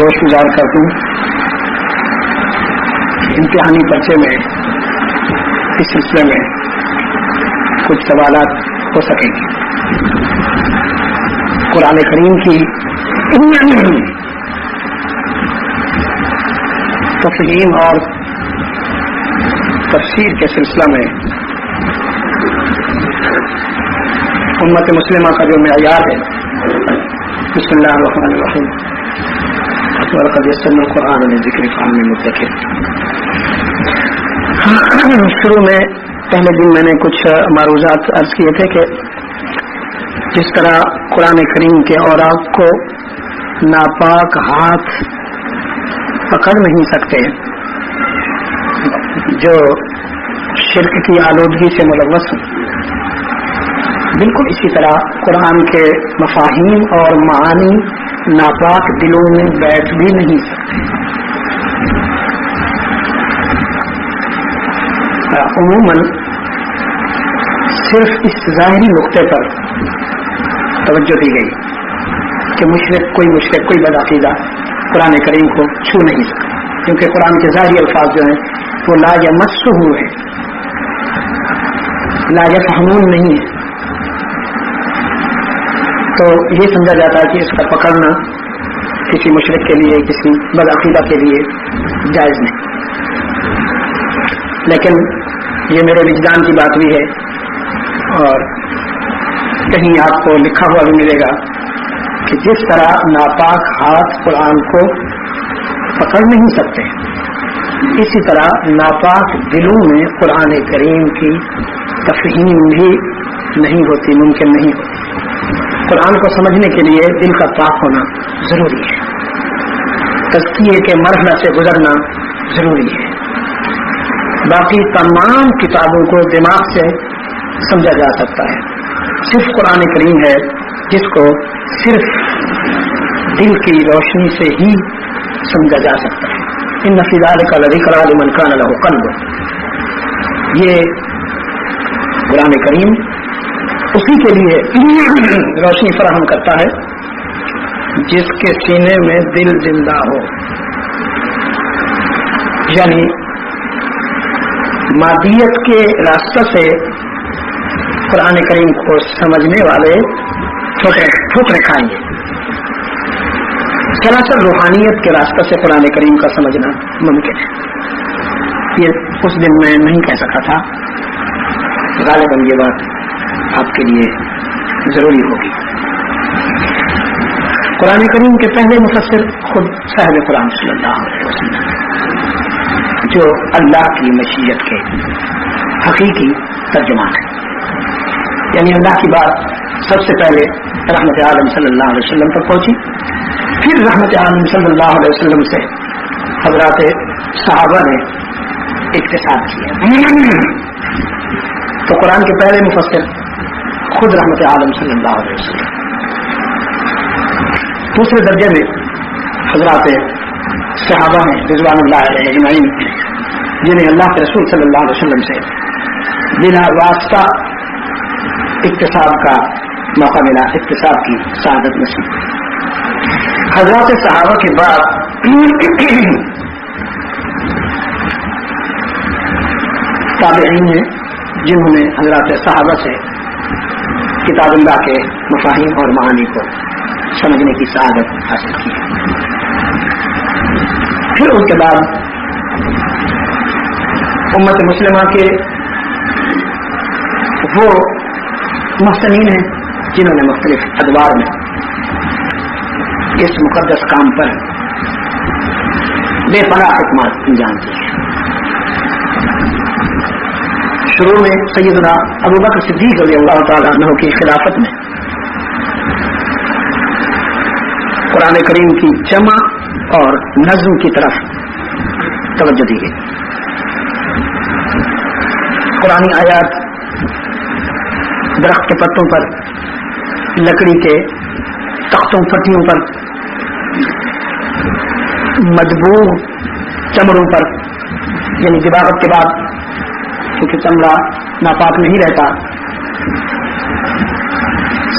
گوش گزار کر دوں امتحانی پرچے میں اس سلسلے میں کچھ سوالات ہو سکیں گے. قرآن کریم کی تفہیم اور تفسیر کے سلسلہ میں امت مسلمہ کا جو معیار ہے. بسم اللہ الرحمن الرحیم. وَلَقَدْ يَسَّرْنَا الْقُرْآنَ لِلذِّكْرِ فَهَلْ مِن مُدَّكِرٍ. شروع میں پہلے دن میں نے کچھ معروضات عرض کیے تھے کہ جس طرح قرآن کریم کے اوراق کو ناپاک ہاتھ پکڑ نہیں سکتے جو شرک کی آلودگی سے ملوث ہیں، بالکل اسی طرح قرآن کے مفاہیم اور معانی ناپاک دلوں میں بیٹھ بھی نہیں سکتے. عموماً صرف اس ظاہری نقطے پر توجہ دی گئی کہ مشرک کوئی بدعقیدہ قرآن کریم کو چھو نہیں سکتا، کیونکہ قرآن کے ظاہری الفاظ جو ہیں وہ لا یمسہ ہے، لا یفہمون نہیں ہے. تو یہ سمجھا جاتا ہے کہ اس کا پکڑنا کسی مشرک کے لیے، کسی بدعقیدہ کے لیے جائز نہیں. لیکن یہ میرے وجدان کی بات بھی ہے، اور کہیں آپ کو لکھا ہوا بھی ملے گا کہ جس طرح ناپاک ہاتھ قرآن کو پکڑ نہیں سکتے، اسی طرح ناپاک دلوں میں قرآن کریم کی تفہیم بھی نہیں ہوتی، ممکن نہیں ہوتی. قرآن کو سمجھنے کے لیے دل کا پاک ہونا ضروری ہے، تزکیے کے مرحلہ سے گزرنا ضروری ہے. باقی تمام کتابوں کو دماغ سے سمجھا جا سکتا ہے، صرف قرآن کریم ہے جس کو صرف دل کی روشنی سے ہی سمجھا جا سکتا ہے. ان فی ذلک لذکری لمن کان لہ قلب. یہ قرآن کریم اسی کے لیے روشنی فراہم کرتا ہے جس کے سینے میں دل زندہ ہو. یعنی مادیت کے راستہ سے قرآن کریم کو سمجھنے والے ٹھوکریں کھائیں گے. سراسر روحانیت کے راستہ سے قرآن کریم کا سمجھنا ممکن ہے. یہ اس دن میں نہیں کہہ سکا تھا، غالباً یہ بات آپ کے لیے ضروری ہوگی. قرآن کریم کے پہلے مفسر خود صاحب قرآن صلی اللہ علیہ وسلم، جو اللہ کی مشیت کے حقیقی ترجمان ہے. یعنی اللہ کی بات سب سے پہلے رحمت عالم صلی اللہ علیہ وسلم تک پہنچی، پھر رحمت عالم صلی اللہ علیہ وسلم سے حضرات صحابہ نے اقتصاد کیا. تو قرآن کے پہلے مفسر خود رحمت عالم صلی اللہ علیہ وسلم. دوسرے درجے میں حضرات صحابہ ہیں رضوان اللہ علیہ اجمعین، جنہیں اللہ کے رسول صلی اللہ علیہ وسلم سے بنا واسطہ اقتصاد کا موقع ملا، اقتصاد کی سعادت نصیب. حضرات صحابہ کے بعد تابعین ہیں جنہوں نے حضرات صحابہ سے کتاب اللہ کے مفاہیم اور معانی کو سمجھنے کی سعادت حاصل کی. پھر اس کے بعد امت مسلمہ کے وہ محسنین ہیں جنہوں نے مختلف ادوار میں اس مقدس کام پر بے پناہ خدمات انجام دی. شروع میں سیدنا ابوبکر صدیق رضی اللہ تعالیٰ عنہ کی خلافت میں قرآن کریم کی جمع اور نظم کی طرف توجہ دی گئی. قرآنی آیات درخت کے پتوں پر، لکڑی کے تختوں پٹیوں پر، مجبور چمڑوں پر، یعنی ذباحت کے بعد کیونکہ چمڑا ناپاک نہیں رہتا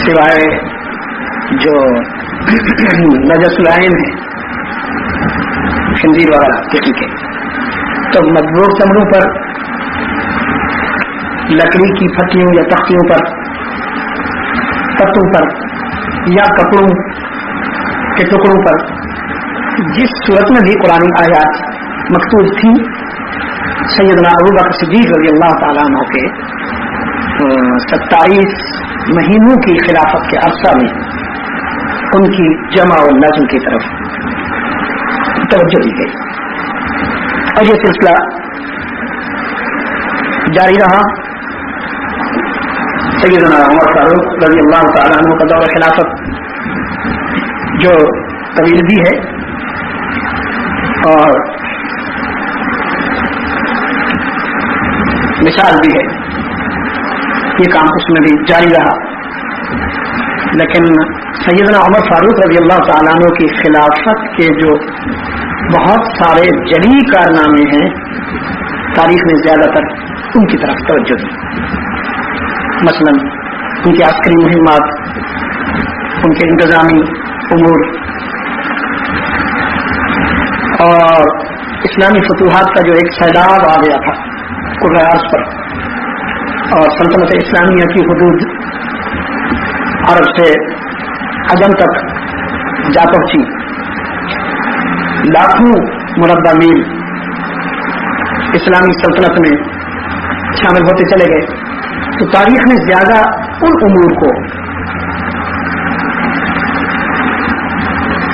سوائے جو نجس العین ہے خنزیر وغیرہ کسی کے، تو مجبور چمڑوں پر، لکڑی کی پھٹیوں یا تختیوں پر، پتوں پر یا کپڑوں کے ٹکڑوں پر، جس صورت میں بھی قرآن آیات مکتوب تھی، سیدنا ابوبکر صدیق رضی اللہ تعالیٰ عنہ کے 27 مہینوں کی خلافت کے عرصہ میں ان کی جمع و نظم کی طرف توجہ دی گئی، اور یہ سلسلہ جاری رہا۔ سیدنا عمر فاروق رضی اللہ تعالیٰ عنہ کا دور خلافت جو طویل بھی ہے اور مثال بھی ہے، یہ کام اس میں بھی جاری رہا، لیکن سیدنا عمر فاروق رضی اللہ تعالیٰ عنہ کی خلافت کے جو بہت سارے جلی کارنامے ہیں، تاریخ میں زیادہ تر ان کی طرف توجہ دی، مثلا ان کی عسکری مہمات، ان کے انتظامی امور اور اسلامی فتوحات کا جو ایک سیلاب آ گیا تھا قرۂ ارض پر، اور سلطنت اسلامیہ کی حدود عرب سے عجم تک جا پہنچی، لاکھوں مربع میل اسلامی سلطنت میں شامل ہوتے چلے گئے، تو تاریخ نے زیادہ ان امور کو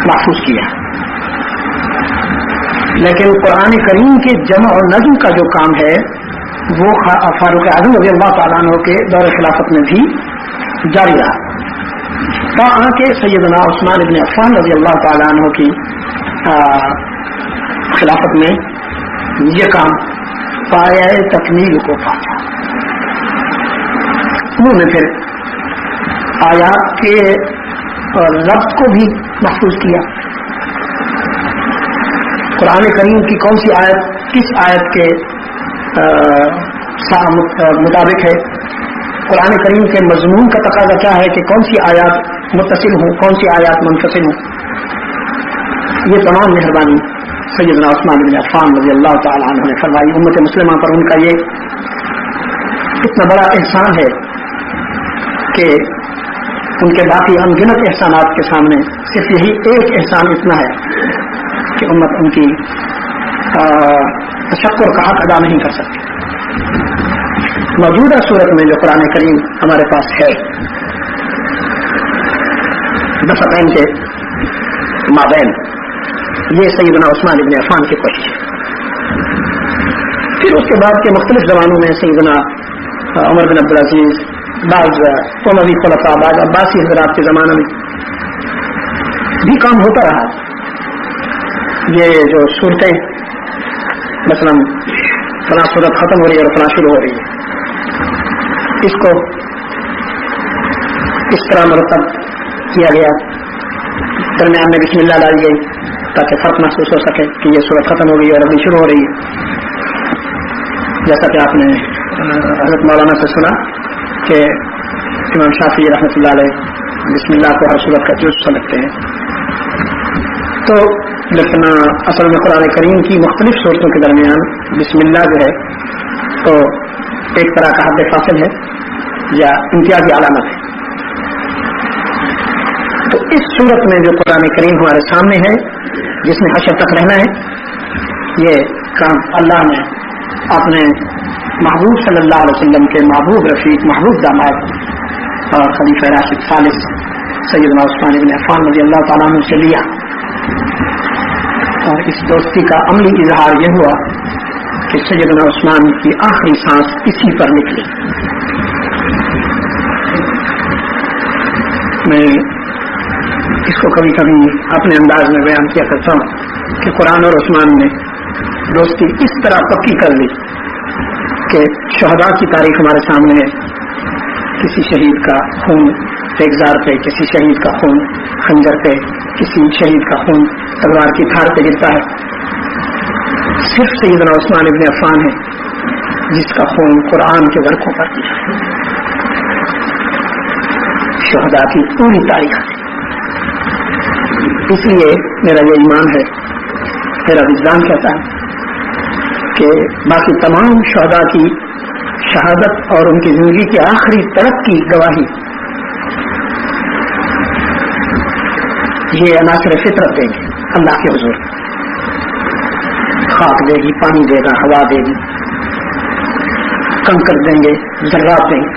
محفوظ کیا، لیکن قرآن کریم کے جمع اور نظم کا جو کام ہے وہ فاروق اعظم رضی اللہ تعالیٰ عنہ کے دور خلافت میں بھی جاری رہا، تاکہ کہ سیدنا عثمان ابن عفان رضی اللہ تعالیٰ عنہ کی خلافت میں یہ کام پایہ تکمیل کو پہنچا۔ انہوں نے پھر آیات کے ربط کو بھی محفوظ کیا، قرآن کریم کی کون سی آیت کس آیت کے مطابق ہے، قرآن کریم کے مضمون کا تقاضا کیا ہے کہ کون سی آیات متصل ہوں، کون سی آیات منفصل ہوں، یہ تمام مہربانی سیدنا عثمان بن عفان رضی اللہ تعالیٰ عنہ نے فرمائی۔ امت مسلمہ پر ان کا یہ اتنا بڑا احسان ہے کہ ان کے باقی انگنت احسانات کے سامنے صرف یہی ایک احسان اتنا ہے کہ امت ان کی تشکر کا حق ادا نہیں کر سکتی۔ موجودہ صورت میں جو قرآن کریم ہمارے پاس ہے، دفعتین کے مابین، یہ سیدنا عثمان ابن عفان کی کوشش ہے۔ پھر اس کے بعد کے مختلف زمانوں میں سیدنا عمر بن عبدالعزیز، بعض اموی خلفاء، بعض عباسی حضرات کے زمانے میں بھی کام ہوتا رہا۔ یہ جو صورتیں مثلا فلاں صورت ختم ہو رہی ہے اور فلاں شروع ہو رہی ہے، اس کو اس طرح مرتب کیا گیا، درمیان میں بسم اللہ ڈالی گئی تاکہ فرق محسوس ہو سکے کہ یہ صورت ختم ہو گئی اور ابھی شروع ہو رہی ہے۔ جیسا کہ آپ نے حضرت مولانا سے سنا کہ امام شافعی رحمۃ اللہ علیہ بسم اللہ کو ہر صورت کا جز سمجھتے ہیں، تو لیکن اصل میں قرآن کریم کی مختلف صورتوں کے درمیان بسم اللہ جو ہے تو ایک طرح کا حد فاصل ہے یا امتیازی علامت ہے۔ تو اس صورت میں جو قرآن کریم ہمارے سامنے ہے، جس میں حشر تک رہنا ہے، یہ کام اللہ نے اپنے محبوب صلی اللہ علیہ وسلم کے محبوب رفیق، محبوب داماد اور خلیفہ راشد ثالث سیدنا عثمان بن عفان رضی اللہ تعالیٰ عنہ سے لیا، اور اس دوستی کا عملی اظہار یہ ہوا کہ سیدنا عثمان کی آخری سانس اسی پر نکلی۔ میں اس کو کبھی کبھی اپنے انداز میں بیان کیا کرتا ہوں کہ قرآن اور عثمان نے دوستی اس طرح پکی کر لی کہ شہداء کی تاریخ ہمارے سامنے ہے، کسی شہید کا خون ریگزار پہ، کسی شہید کا خون خنجر پہ، کسی شہید کا خون تلوار کی دھار پہ گرتا ہے، صرف سیدنا عثمان ابن عفان ہے جس کا خون قرآن کے ورقوں پر شہداء کی پوری تاریخ ہے۔ اس لیے میرا یہ ایمان ہے میرا وجدان کہتا ہے کہ باقی تمام شہداء کی شہادت اور ان کی زندگی کی آخری تڑپ کی گواہی یہ عناصر فطرت دیں گے اللہ کے حضور. خاک دے گی، پانی دے گا، ہوا دے گی، کنکر دیں گے، ذرات دیں گے.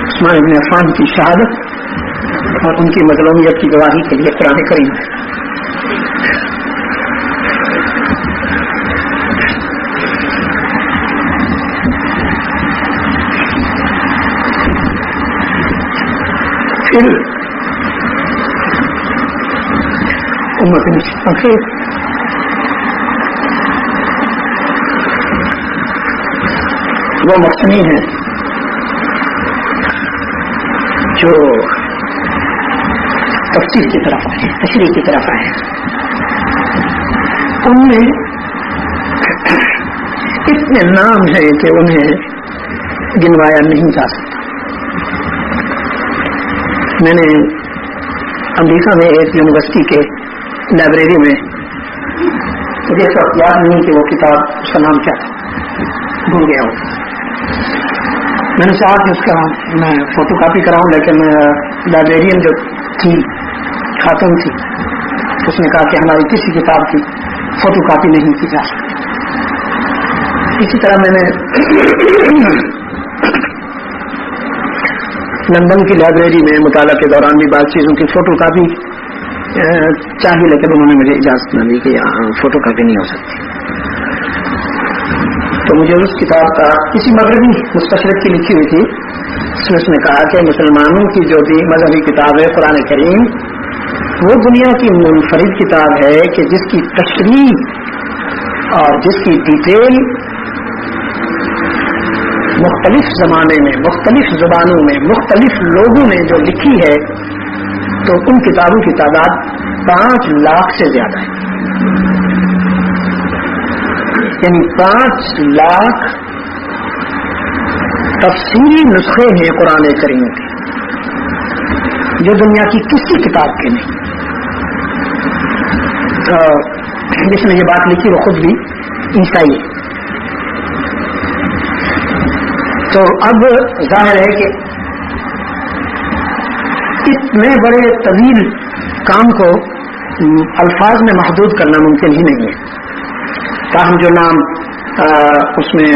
عثمان بن عفان کی شہادت اور ان کی مظلومیت کی گواہی کے لیے قرآن کریم ہے. پھر امت مسلمہ وہ محسنی ہیں جو تفسیر کی طرف آئے، تشریح کی طرف آئے. ان میں اتنے نام ہیں کہ انہیں گنوایا نہیں جا سکتا. میں نے امریکہ میں ایک یونیورسٹی کے لائبریری میں مجھے اس وقت یاد نہیں کہ وہ کتاب اس کا نام کیا تھا، بھول گیا ہوں. میں نے چاہا کہ اس کا میں فوٹو کاپی کراؤں، لیکن لائبریرین جو تھی خاتون تھی اس نے کہا کہ ہماری کسی کتاب کی فوٹو کاپی نہیں کی جا سکتی. اسی طرح میں نے لندن کی لائبریری میں مطالعہ کے دوران بھی بعض چیزوں کی فوٹو کاپی چاہیے، لیکن انہوں نے مجھے اجازت نہ دی کہ یہاں فوٹو کاپی نہیں ہو سکتی. تو مجھے اس کتاب کا کسی مغربی مستشرق کی لکھی ہوئی تھی، اس نے کہا کہ مسلمانوں کی جو بھی مذہبی کتاب ہے قرآن کریم وہ دنیا کی منفرد کتاب ہے کہ جس کی تشریح اور جس کی ڈیٹیل مختلف زمانے میں، مختلف زبانوں میں، مختلف لوگوں نے جو لکھی ہے، تو ان کتابوں کی تعداد 5 لاکھ سے زیادہ ہے. یعنی 5 لاکھ تفصیلی نسخے ہیں قرآن کریم کے جو دنیا کی کسی کتاب کے نہیں. جس نے یہ بات لکھی وہ خود بھی عیسائی ہے. تو اب ظاہر ہے کہ اتنے بڑے طویل کام کو الفاظ میں محدود کرنا ممکن ہی نہیں ہے. تاہم جو نام اس میں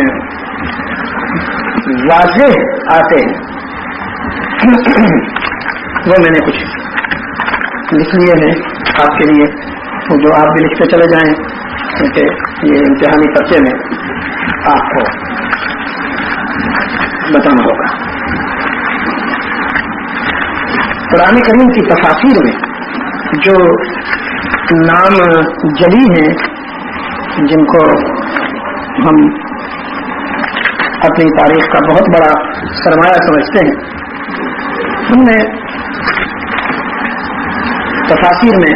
واضح آتے ہیں وہ میں نے کچھ لکھ لیے ہیں آپ کے لیے، جو آپ بھی لکھتے چلے جائیں کیونکہ یہ امتحانی پرچے میں آپ کو بتانا ہوگا. قرآن کریم کی تفاسیر میں جو نام جلی ہیں جن کو ہم اپنی تاریخ کا بہت بڑا سرمایہ سمجھتے ہیں، ہم نے تفاسیر میں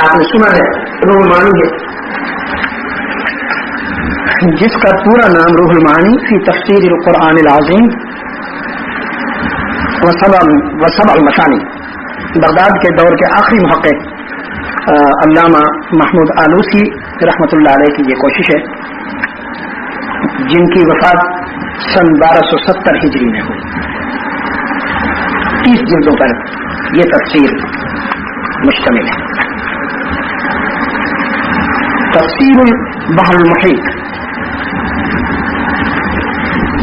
آپ نے سنا ہے روح المعانی ہے، جس کا پورا نام روح المعانی فی تفسیر القرآن العظیم وسبع المثانی. بغداد کے دور کے آخری محقق علامہ محمود آلوسی رحمۃ اللہ علیہ کی یہ کوشش ہے، جن کی وفات سن 1270 ہجری میں ہوئی. 30 جلدوں پر یہ تفسیر مشتمل ہے. تفسیر البحر المحیط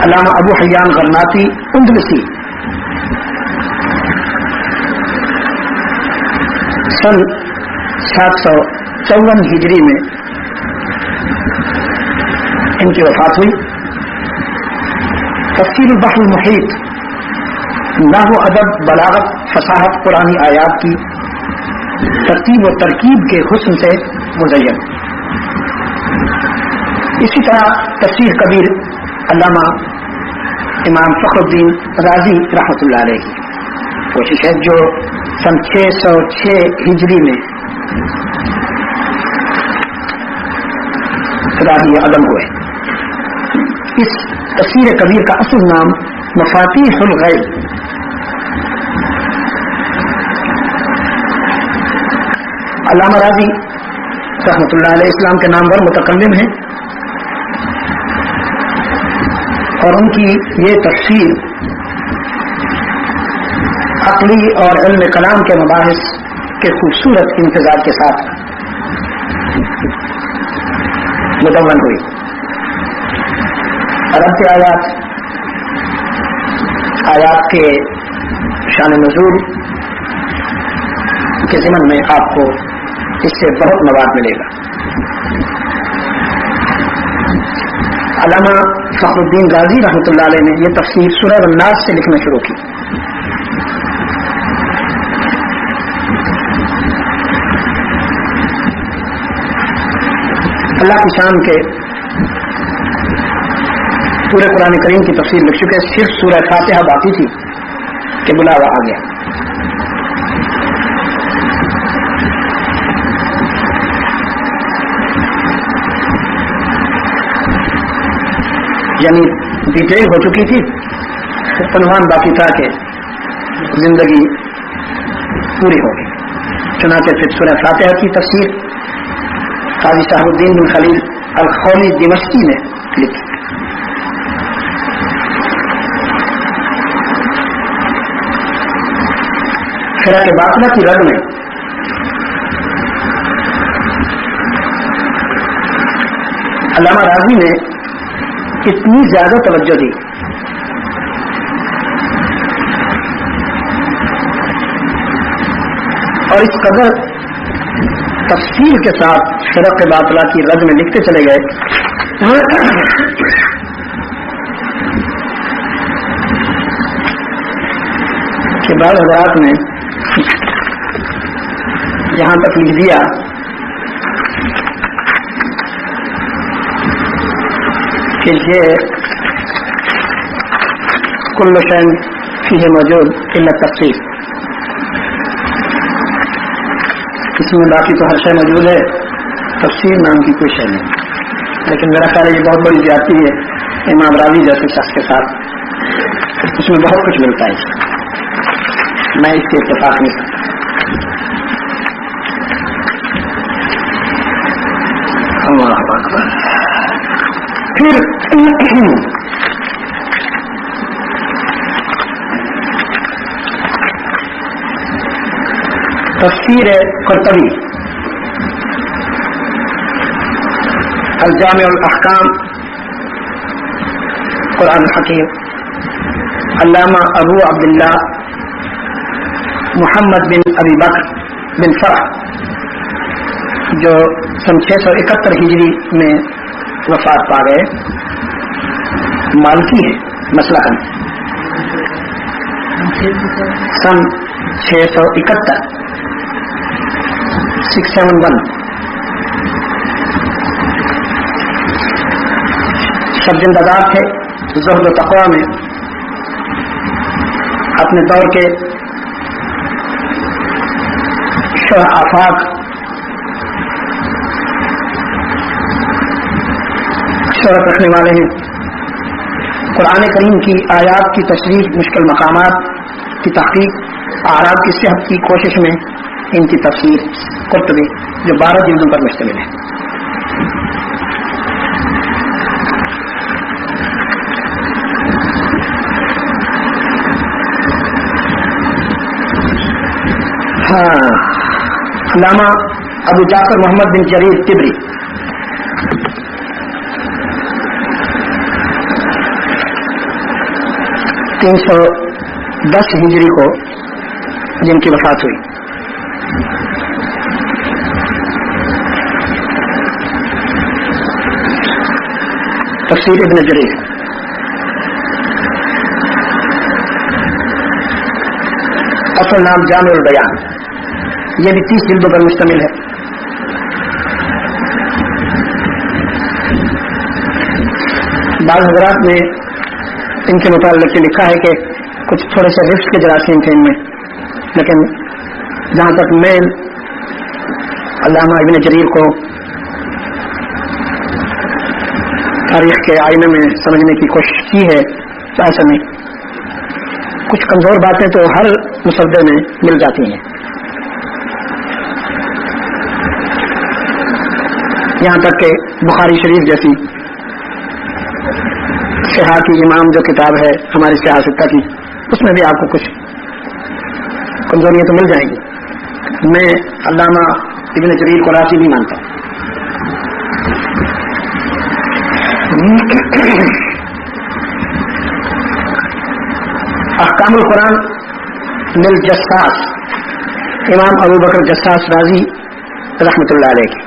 علامہ ابو حیان غرناطی اندلسی سن 754 ہجری میں ان کی وفات ہوئی. تفسیر البحر المحیط نحو ادب بلاغت فصاحت قرآنی آیات کی ترتیب و ترکیب کے حسن سے مزین. اسی طرح تفسیر کبیر علامہ امام فخر الدین رازی رحمۃ اللہ علیہ کی کوشش ہے، جو سن 606 ہجری میں راضی عدم ہوئے. اس تفسیر کبیر کا اصل نام مفاتیح الغیب علامہ راضی رحمۃ اللہ علیہ اسلام کے نامور متکلم ہیں، اور ان کی یہ تفسیر عقلی اور علم کلام کے مباحث کے خوبصورت امتزاج کے ساتھ مدون ہوئی. اور اب کے آیات کے شان نزول کے ضمن میں آپ کو اس سے بہت مواد ملے گا. علامہ فخر الدین غازی رحمۃ اللہ علیہ نے یہ تفسیر سورہ الناس سے لکھنا شروع کی. اللہ کی شان کے پورے قرآن کریم کی تفسیر لکھ چکے، صرف سورہ فاتحہ باقی تھی کہ بلاوا آ گیا. یعنی ڈیٹیل ہو چکی تھی، عنوان باقی تھا کہ زندگی پوری ہوگی. چنانچہ پھر سورہ فاتحہ کی تفسیر قاضی صاحب الدین بن خلیل الخولی دمشقی نے لکھی. فرق باطنہ کی رد میں علامہ راضی نے اتنی زیادہ توجہ دی اور اس قدر تفصیل کے ساتھ فرق باطلہ کی رد میں لکھتے چلے گئے کہ بعض حضرات نے یہاں تک لکھ دیا کہ یہ کل شیء فیہ موجود الا تفصیل، اس میں باقی تو ہر شے موجود ہے، تفصیل نام کی کوئی شے نہیں. لیکن میرا خیال ہے یہ بہت بڑی زیادتی ہے امام راضی جیسے شخص کے ساتھ. اس میں بہت کچھ ملتا ہے، میں اس کے اتفاق نہیں کرتا. اللہ اکبر. پھر تفسیر قرطبی الجامع الاحکام قرآن حکیم، علامہ ابو عبداللہ محمد بن ابی بکر بن فرح جو سن 671 ہجری میں وفات پا گئے، مالکی ہے مسلکن، سن 671 671 سب زندگار تھے. زہد و تقوی میں اپنے دور کے شرح آفاق شہرت رکھنے والے ہیں. قرآن کریم کی آیات کی تشریح، مشکل مقامات کی تحقیق، اعراب کی صحت کی کوشش میں ان کی تفسیر قرطبی جو 12 جلدوں پر مشتمل ہے. علامہ ابو جعفر محمد بن جریر طبری تین 310 ہجری کو جن کی وفات ہوئی. تفسیر ابن جریر، اصل نام جامع البیان، یہ بھی 30 جلدوں پر مشتمل ہے. بعض حضرات نے ان کے متعلق یہ لکھا ہے کہ کچھ تھوڑے سے رفت کے جراثیم تھے ان میں، لیکن جہاں تک میں علامہ ابن جریر کو تاریخ کے آئینے میں سمجھنے کی کوشش کی ہے تو ایسا نہیں. کچھ کمزور باتیں تو ہر مصدر میں مل جاتی ہیں. یہاں تک کہ بخاری شریف جیسی سیاح کی امام جو کتاب ہے ہماری سیاح ستہ کی، اس میں بھی آپ کو کچھ کمزوریاں تو مل جائیں گی. میں علامہ ابن جریر کو راضی بھی مانتا ہوں. احکام القرآن للجساس، امام ابو بکر جساس رازی رحمۃ اللہ علیہ کی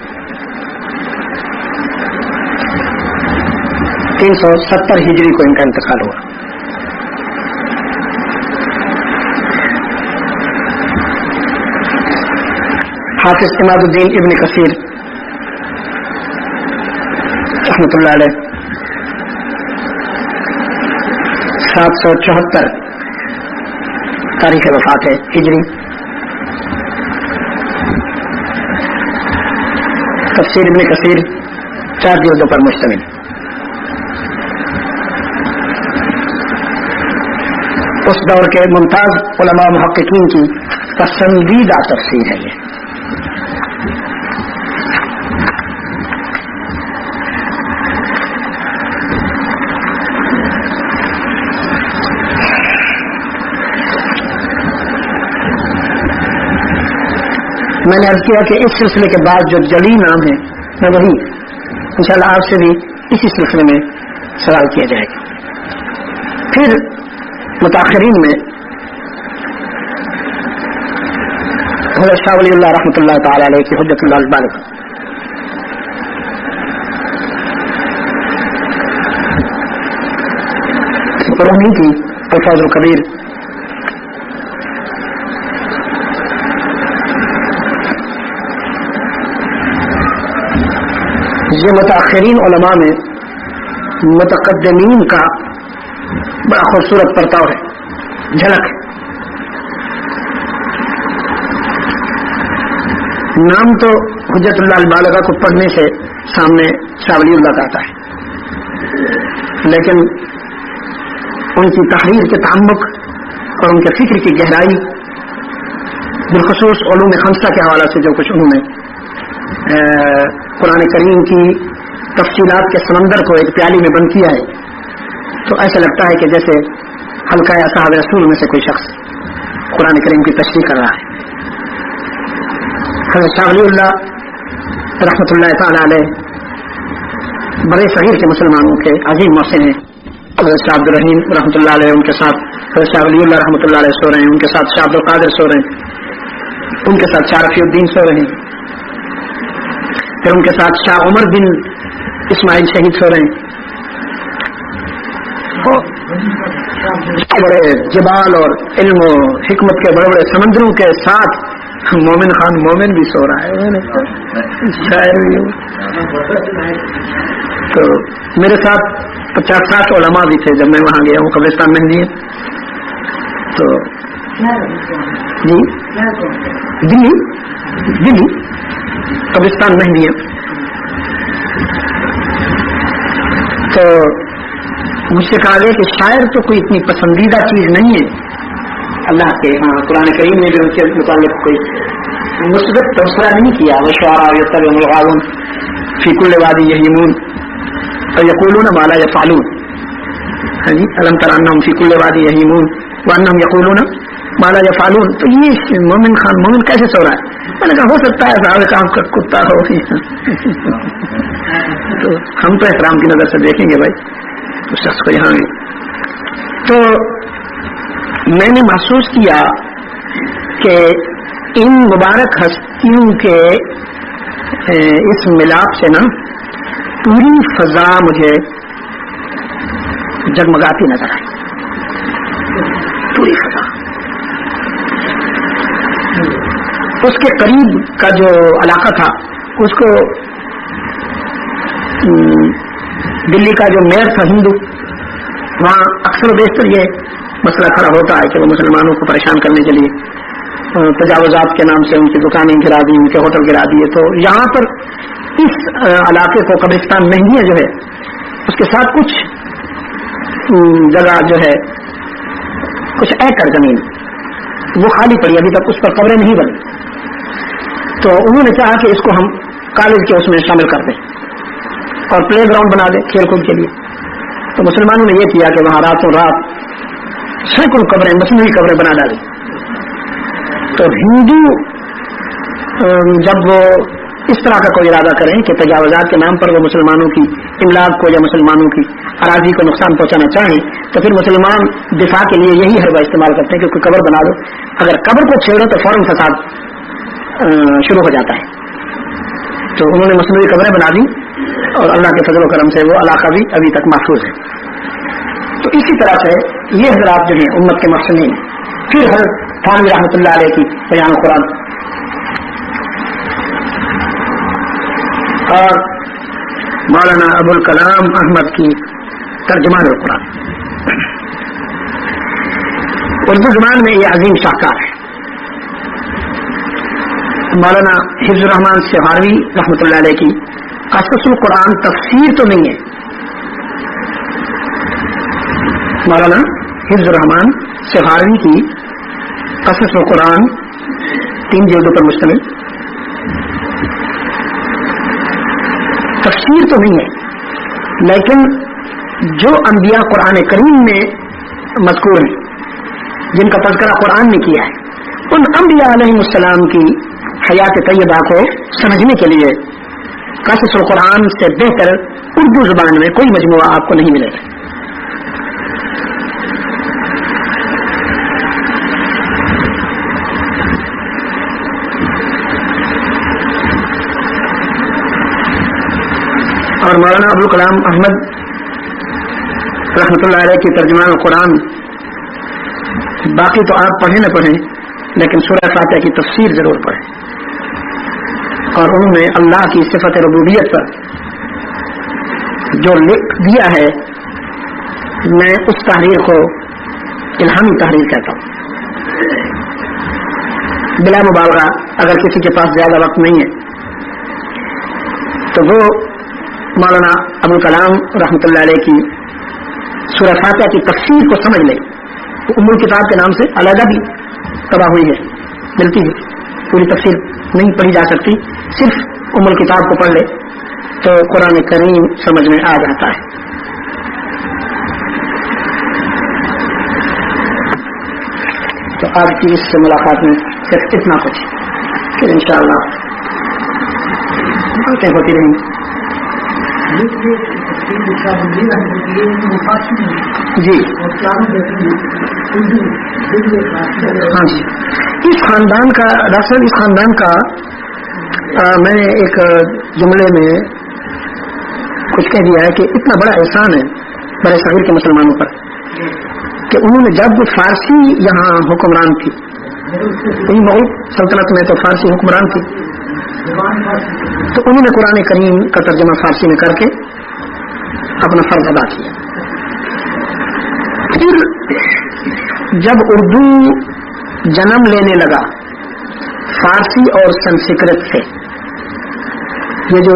370 ہجری کو ان کا انتقال ہوا. حافظ عماد الدین ابن کثیر رحمۃ اللہ علیہ 774 تاریخ وفات ہے ہجری. تفسیر ابن کثیر 4 جلدوں پر مشتمل. اس دور کے ممتاز علماء محققین کی پسندیدہ تفسیر ہے یہ. میں نے عرض کیا کہ اس سلسلے کے بعد جو جلی نام ہے میں وہی انشاءاللہ آپ سے بھی اسی سلسلے میں سوال کیا جائے گا. پھر متاخرین میں حضرت شاہ ولی اللہ رحمۃ اللہ تعالی علیہ کی حجت اللہ البالغ، رومی کی الفاظ القبیر، یہ متاخرین علماء میں متقدمین کا بڑا خوبصورت پرتاؤ ہے، جھلک ہے. نام تو حجت اللہ البالغہ کو پڑھنے سے سامنے شاہ ولی اللہ کا آتا ہے، لیکن ان کی تحریر کے تعمق اور ان کے فکر کی گہرائی، بالخصوص علوم خمسہ کے حوالے سے جو کچھ انہوں نے قرآن کریم کی تفصیلات کے سمندر کو ایک پیالی میں بند کیا ہے، تو ایسا لگتا ہے کہ جیسے حلقہ اصحاب رسول میں سے کوئی شخص قرآن کریم کی تشریح کر رہا ہے. حضرت شاہ ولی اللہ رحمۃ اللہ تعالی علیہ بڑے صغیر کے مسلمانوں کے عظیم محسن ہیں. حضرت شاہ عبد الرحیم رحمۃ اللہ علیہ ان کے ساتھ حضرت شاہ ولی اللہ رحمۃ اللہ علیہ سو رہے ہیں، ان کے ساتھ شاہ عبد القادر سو رہے ہیں، ان کے ساتھ شاہ رفیع الدین سو رہے ہیں، پھر ان کے ساتھ شاہ عمر بن اسماعیل شہید سو رہے ہیں. بڑے جبال اور علم و حکمت کے بڑے بڑے سمندروں کے ساتھ مومن خان مومن بھی سو رہا ہے. شاعر بھی تو میرے ساتھ 50-60 علماء بھی تھے جب میں وہاں گیا ہوں قبرستان مہندی ہے. تو جی دلی قبرستان مہندی ہے. تو مجھ سے کہا گیا کہ شاعر تو کوئی اتنی پسندیدہ چیز نہیں ہے اللہ کے ہاں. قرآن کریم نے بھی ان کے متعلق کوئی مثبت تبصرہ نہیں کیا. وہ شعراء یتبعهم الغاوون فی کل وادی یہیمون فیقولون ما لا یفعلون. ہاں جی، الم تر انہم فی کل وادی یہیمون وانہم یقولون ما لا یفعلون. تو یہ مومن خان مومن کیسے سو رہا ہے؟ میں نے کہا ہو سکتا ہے صاحب کام کا کتا ہو. تو ہم تو احترام کی نظر سے دیکھیں گے بھائی اس شخص کو یہاں. تو میں نے محسوس کیا کہ ان مبارک ہستیوں کے اس ملاپ سے نا پوری فضا مجھے جگمگاتی نظر آئی. پوری فضا اس کے قریب کا جو علاقہ تھا اس کو دلی کا جو میئر تھا ہندو، وہاں اکثر و بیشتر یہ مسئلہ کھڑا ہوتا ہے کہ وہ مسلمانوں کو پریشان کرنے کے لیے تجاوزات کے نام سے ان کی دکانیں گرا دی، ان کے ہوٹل گرا دیے. تو یہاں پر اس علاقے کو قبرستان مہندیاں جو ہے اس کے ساتھ کچھ جگہ جو ہے کچھ ایکڑ زمین وہ خالی پڑی، ابھی تک اس پر قبریں نہیں بنی. تو انہوں نے چاہا کہ اس کو ہم کالج کے اس میں شامل کر دیں اور پلے گراؤنڈ بنا دیں کھیل کود کے لیے. تو مسلمانوں نے یہ کیا کہ وہاں راتوں رات سینکڑوں قبریں مصنوعی قبریں بنا ڈالی. تو ہندو جب وہ اس طرح کا کوئی ارادہ کریں کہ تجاوزات کے نام پر وہ مسلمانوں کی املاک کو یا مسلمانوں کی اراضی کو نقصان پہنچانا چاہیں تو پھر مسلمان دفاع کے لیے یہی حربہ استعمال کرتے ہیں کہ کوئی قبر بنا دو. اگر قبر کو چھیڑو تو فوراً فساد شروع ہو جاتا ہے. تو انہوں نے مصنوعی قبریں بنا دی اور اللہ کے فضل و کرم سے وہ علاقہ بھی ابھی تک محفوظ ہے. تو اسی طرح سے یہ حضرات جو ہیں امت کے محسنین. پھر حضرت تھانوی رحمۃ اللہ علیہ کی بیان قرآن اور مولانا ابوالکلام احمد کی ترجمان القرآن. اردو زبان میں یہ عظیم شاہکار ہے. مولانا حفظ الرحمان سہاروی رحمۃ اللہ علیہ کی قصص القرآن تفسیر تو نہیں ہے. مولانا حفظ الرحمان سہاروی کی قصص القرآن 3 جلدوں پر مشتمل تفسیر تو نہیں ہے، لیکن جو انبیاء قرآن کریم میں مذکور ہیں جن کا تذکرہ قرآن نے کیا ہے ان انبیاء علیہ السلام کی حیات طیبہ کو سمجھنے کے لیے قصص القرآن سے بہتر اردو زبان میں کوئی مجموعہ آپ کو نہیں ملے گا. اور مولانا ابوالکلام احمد رحمۃ اللہ علیہ کی ترجمان القرآن باقی تو آپ پڑھیں نہ پڑھیں لیکن سورہ فاتحہ کی تفسیر ضرور پڑھیں. اور انہوں نے اللہ کی صفت ربوبیت پر جو لکھ دیا ہے میں اس تحریر کو الہامی تحریر کہتا ہوں. بلا مبالغہ اگر کسی کے پاس زیادہ وقت نہیں ہے تو وہ مولانا ابوالکلام رحمۃ اللہ علیہ کی سورہ فاتحہ کی تفسیر کو سمجھ لے. ام الکتاب کے نام سے علیحدہ بھی تباہ ہوئی ہے ملتی ہے، پوری تفسیر نہیں پڑھی جا سکتی، صرف ام الکتاب کو پڑھ لے تو قرآن کریم سمجھ میں آ جاتا ہے. تو آج کی اس ملاقات میں صرف اتنا کچھ، پھر انشاءاللہ باتیں ہوتی رہیں گی. جی ہاں جی، اس خاندان کا دراصل اس خاندان کا میں نے ایک جملے میں کچھ کہہ دیا ہے کہ اتنا بڑا احسان ہے بڑے صغیر کے مسلمانوں پر کہ انہوں نے جب فارسی یہاں حکمران تھی، مغل سلطنت میں تو فارسی حکمران تھی، تو انہوں نے قرآن کریم کا ترجمہ فارسی میں کر کے اپنا فرض ادا کیا. پھر جب اردو جنم لینے لگا فارسی اور سنسکرت سے، یہ جو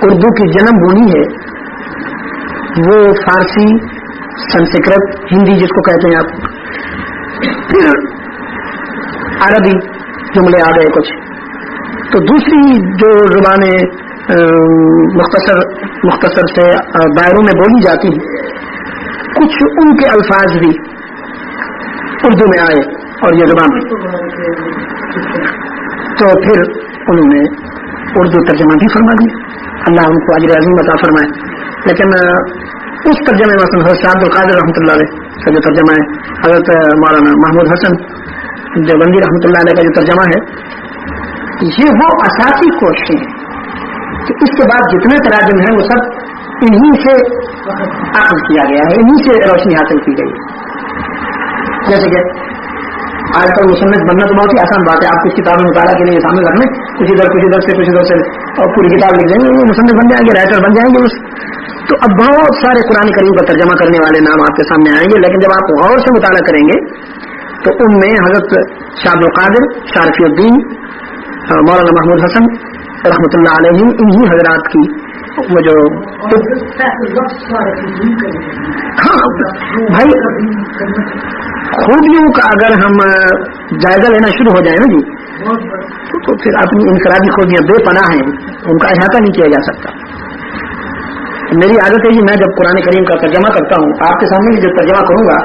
اردو کی جنم بونی ہے وہ فارسی سنسکرت ہندی جس کو کہتے ہیں آپ، پھر عربی جملے آ گئے کچھ، تو دوسری جو زبانیں مختصر سے دائروں میں بولی جاتی ہیں کچھ ان کے الفاظ بھی اردو میں آئے اور یہ زبان تو پھر انہوں نے اردو ترجمہ بھی فرما دیا. اللہ ان کو اجر عظیم عطا فرمائے. لیکن اس ترجمے میں حضرت عبد القادر رحمۃ اللہ علیہ کا جو ترجمہ ہے، حضرت مولانا محمود حسن دیوبندی رحمۃ اللہ علیہ کا جو ترجمہ ہے، یہ وہ اساسی کوششیں ہیں کہ اس کے بعد جتنے تراجم ہیں وہ سب انہی سے عقل کیا گیا ہے، انہی سے روشنی حاصل کی گئی ہے. جیسے کہ آج کل مصنف بننا تو بہت ہی آسان بات ہے، آپ کچھ کتابیں مطالعہ کے لیے سامنے رکھ لیں، کچھ ادھر سے اور پوری کتاب لکھ دیں گے، وہ مصنف بن جائیں گے، رائٹر بن جائیں گے. تو اب بہت سارے قرآن کریم کا ترجمہ کرنے والے نام آپ کے سامنے آئیں گے، لیکن جب آپ غور سے مطالعہ کریں گے تو ان میں حضرت شاہ عبد القادر، شاہ رفیع الدین، مولانا محمود حسن رحمۃ اللہ علیہ، انہی حضرات کی وہ جو ہاں بھائی خوبیوں کا اگر ہم جائزہ لینا شروع ہو جائیں نا جی، تو پھر اپنی انفرادی خوبیاں بے پناہ ہیں، ان کا احاطہ نہیں کیا جا سکتا. میری عادت ہے کہ میں جب قرآن کریم کا ترجمہ کرتا ہوں، آپ کے سامنے بھی جب ترجمہ کروں گا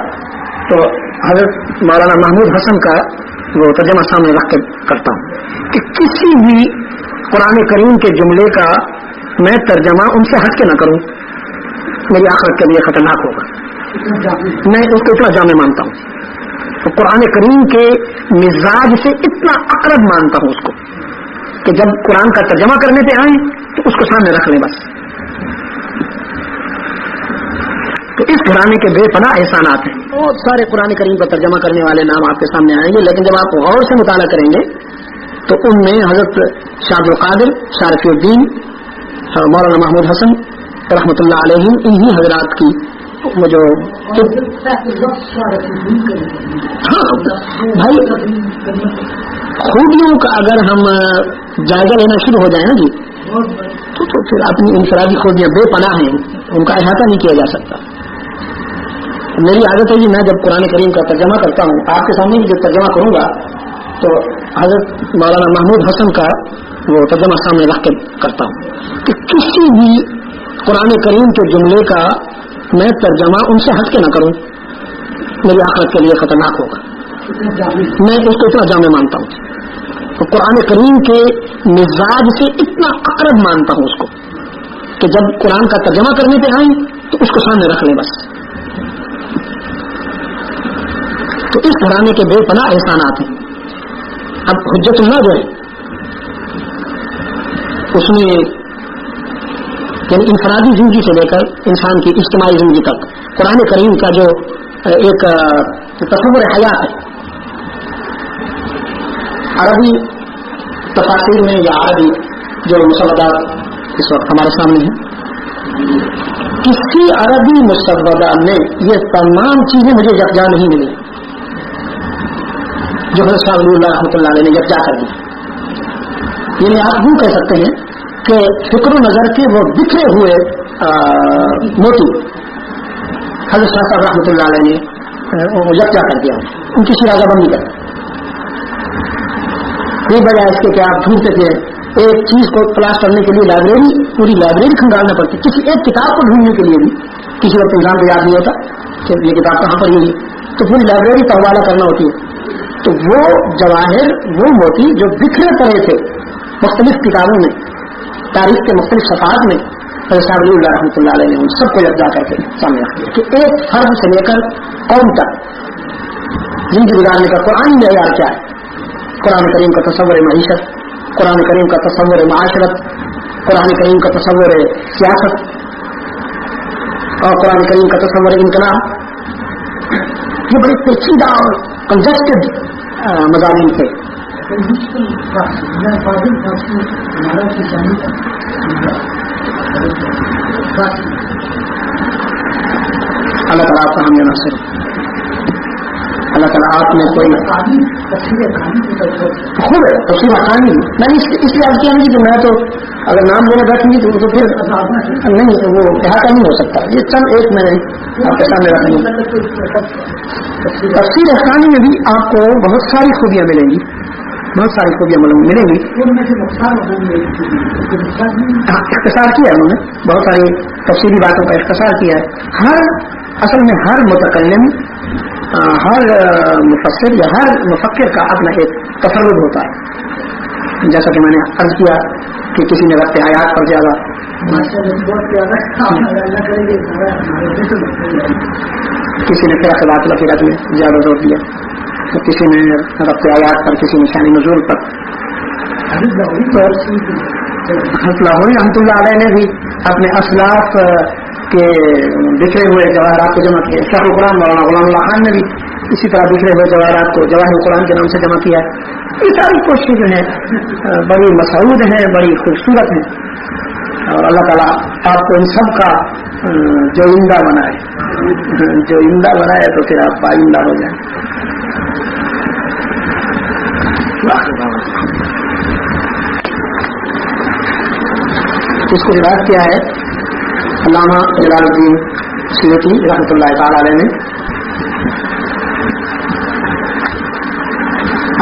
تو حضرت مولانا محمود حسن کا وہ ترجمہ سامنے رکھ کے کرتا ہوں کہ کسی بھی قرآن کریم کے جملے کا میں ترجمہ ان سے ہٹ کے نہ کروں، میری آخرت کے لیے خطرناک ہوگا. میں اس کو اتنا جامع مانتا ہوں، تو قرآن کریم کے مزاج سے اتنا اقرب مانتا ہوں اس کو کہ جب قرآن کا ترجمہ کرنے پہ آئیں تو اس کو سامنے رکھ لیں بس. تو اس گھرانے کے بے پناہ احسانات ہیں. بہت سارے قرآن کریم کا ترجمہ کرنے والے نام آپ کے سامنے آئیں گے، لیکن جب آپ غور سے مطالعہ کریں گے تو ان میں حضرت شاہ عبد القادر، شاہ رفیع الدین، مولانا محمود حسن رحمۃ اللہ علیہ، انہی حضرات کی جو بھائی خوبیوں کا اگر ہم جائزہ لینا شروع ہو جائیں نا جی، تو پھر اپنی انفرادی خوبیاں بے پناہ ہیں، ان کا احاطہ نہیں کیا جا سکتا. میری عادت ہے کہ میں جب قرآن کریم کا ترجمہ کرتا ہوں، آپ کے سامنے بھی جب ترجمہ کروں گا تو حضرت مولانا محمود حسن کا وہ ترجمہ سامنے رکھ کے کرتا ہوں کہ کسی بھی قرآن کریم کے جملے کا میں ترجمہ ان سے ہٹ کے نہ کروں، میری آخرت کے لیے خطرناک ہوگا. میں اس کو اتنا جامع مانتا ہوں، تو قرآن کریم کے مزاج سے اتنا اقرب مانتا ہوں اس کو کہ جب قرآن کا ترجمہ کرنے پہ آئیں تو اس کو سامنے رکھ لیں بس. تو اس گھرانے کے بے پناہ احسانات ہیں. اب حجت اللہ جو ہے اس میں یعنی انفرادی زندگی سے لے کر انسان کی اجتماعی زندگی تک قرآن کریم کا جو ایک تصور حیات ہے، عربی تفاسیر میں یا عربی جو مسودات اس وقت ہمارے سامنے ہیں، کسی عربی مسودہ میں یہ تمام چیزیں مجھے یکجا نہیں ملی جو حضرت شاہ ولی اللہ رحمۃ اللہ علیہ نے یکجا کر دی. یعنی آپ یوں کہہ سکتے ہیں کہ فکر و نظر کے وہ بکھرے ہوئے موتی حضرت شاہ صاحب رحمۃ اللہ علیہ نے یکجا کر دیا، ان کی شیرازہ بندی کر دی. یہ بجائے اس کے کہ آپ ڈھونڈتے تھے ایک چیز کو تلاش کرنے کے لیے لائبریری، پوری لائبریری کھنگالنا پڑتی، کسی ایک کتاب کو ڈھونڈنے کے لیے بھی کسی وقت انسان کو یاد نہیں ہوتا کہ یہ کتاب کہاں پر ہوئی، تو پوری لائبریری کا حوالہ کرنا ہوتی ہے. تو وہ جواہر، وہ موتی جو بکھرے پڑے تھے مختلف کتابوں میں، تاریخ کے مختلف صفحات میں، حضرت شاہ ولی اللہ رحمۃ اللہ علیہ نے ان سب کو یکجا کر کے سامنے رکھ دیا کہ ایک فرد سے لے کر قوم تک زندگی گزارنے کا قرآن معیار کیا ہے. قرآن کریم کا تصور معیشت، قرآن کریم کا تصور معاشرت، قرآن کریم کا تصور سیاست اور قرآن کریم کا تصور انقلاب، یہ بڑے پیچیدہ اور کنجسٹڈ مضامین تھے. اللہ تعالیٰ آپ کا ہم ناصر، اللہ تعالیٰ آپ نے کوئی خوب ہے تفسیر حقانی. میں نے اس لیے کیا نہیں کہ میں تو اگر نام لینے بیٹھوں گی تو پھر نہیں، تو وہ احاطہ نہیں ہو سکتا. یہ چند ایک میں نے آپ کے سامنے رکھ دی. تفسیر حقانی میں بھی آپ کو بہت ساری خوبیاں ملیں گی، بہت ساری خوبیاں ملیں گی. اختصار کیا ہے انہوں نے، بہت ساری تفصیلی باتوں کا اختصار کیا ہے. اصل میں ہر متکلم، ہر مفسر یا ہر مفکر کا اپنا ایک تصور ہوتا ہے. جیسا کہ میں نے عرض کیا کہ کسی نے ربط آیات پر زیادہ، کسی نے فراقات الفرات میں زیادہ زور دیا، کسی نے ربط آیات پر، کسی نے شان نزول پر. حضرت لاہوری رحمۃ اللہ علیہ نے بھی اپنے اسلاف کے بکھرے ہوئے جواہرات کو جمع کیا. شاہ القرآن مولانا غلام اللہ خان نے بھی اسی طرح بکھرے ہوئے جواہرات کو جواہر القرآن کے نام سے جمع کیا. یہ ساری کوششیں جو ہیں بڑی مسعود ہیں، بڑی خوبصورت ہیں، اور اللہ تعالیٰ آپ کو ان سب کا جو زندہ بنائے تو پھر آپ پائندہ ہو جائیں. اس کو روایت کیا ہے علامہ جلال الدین سیوطی رحمۃ اللہ تعالی علیہ نے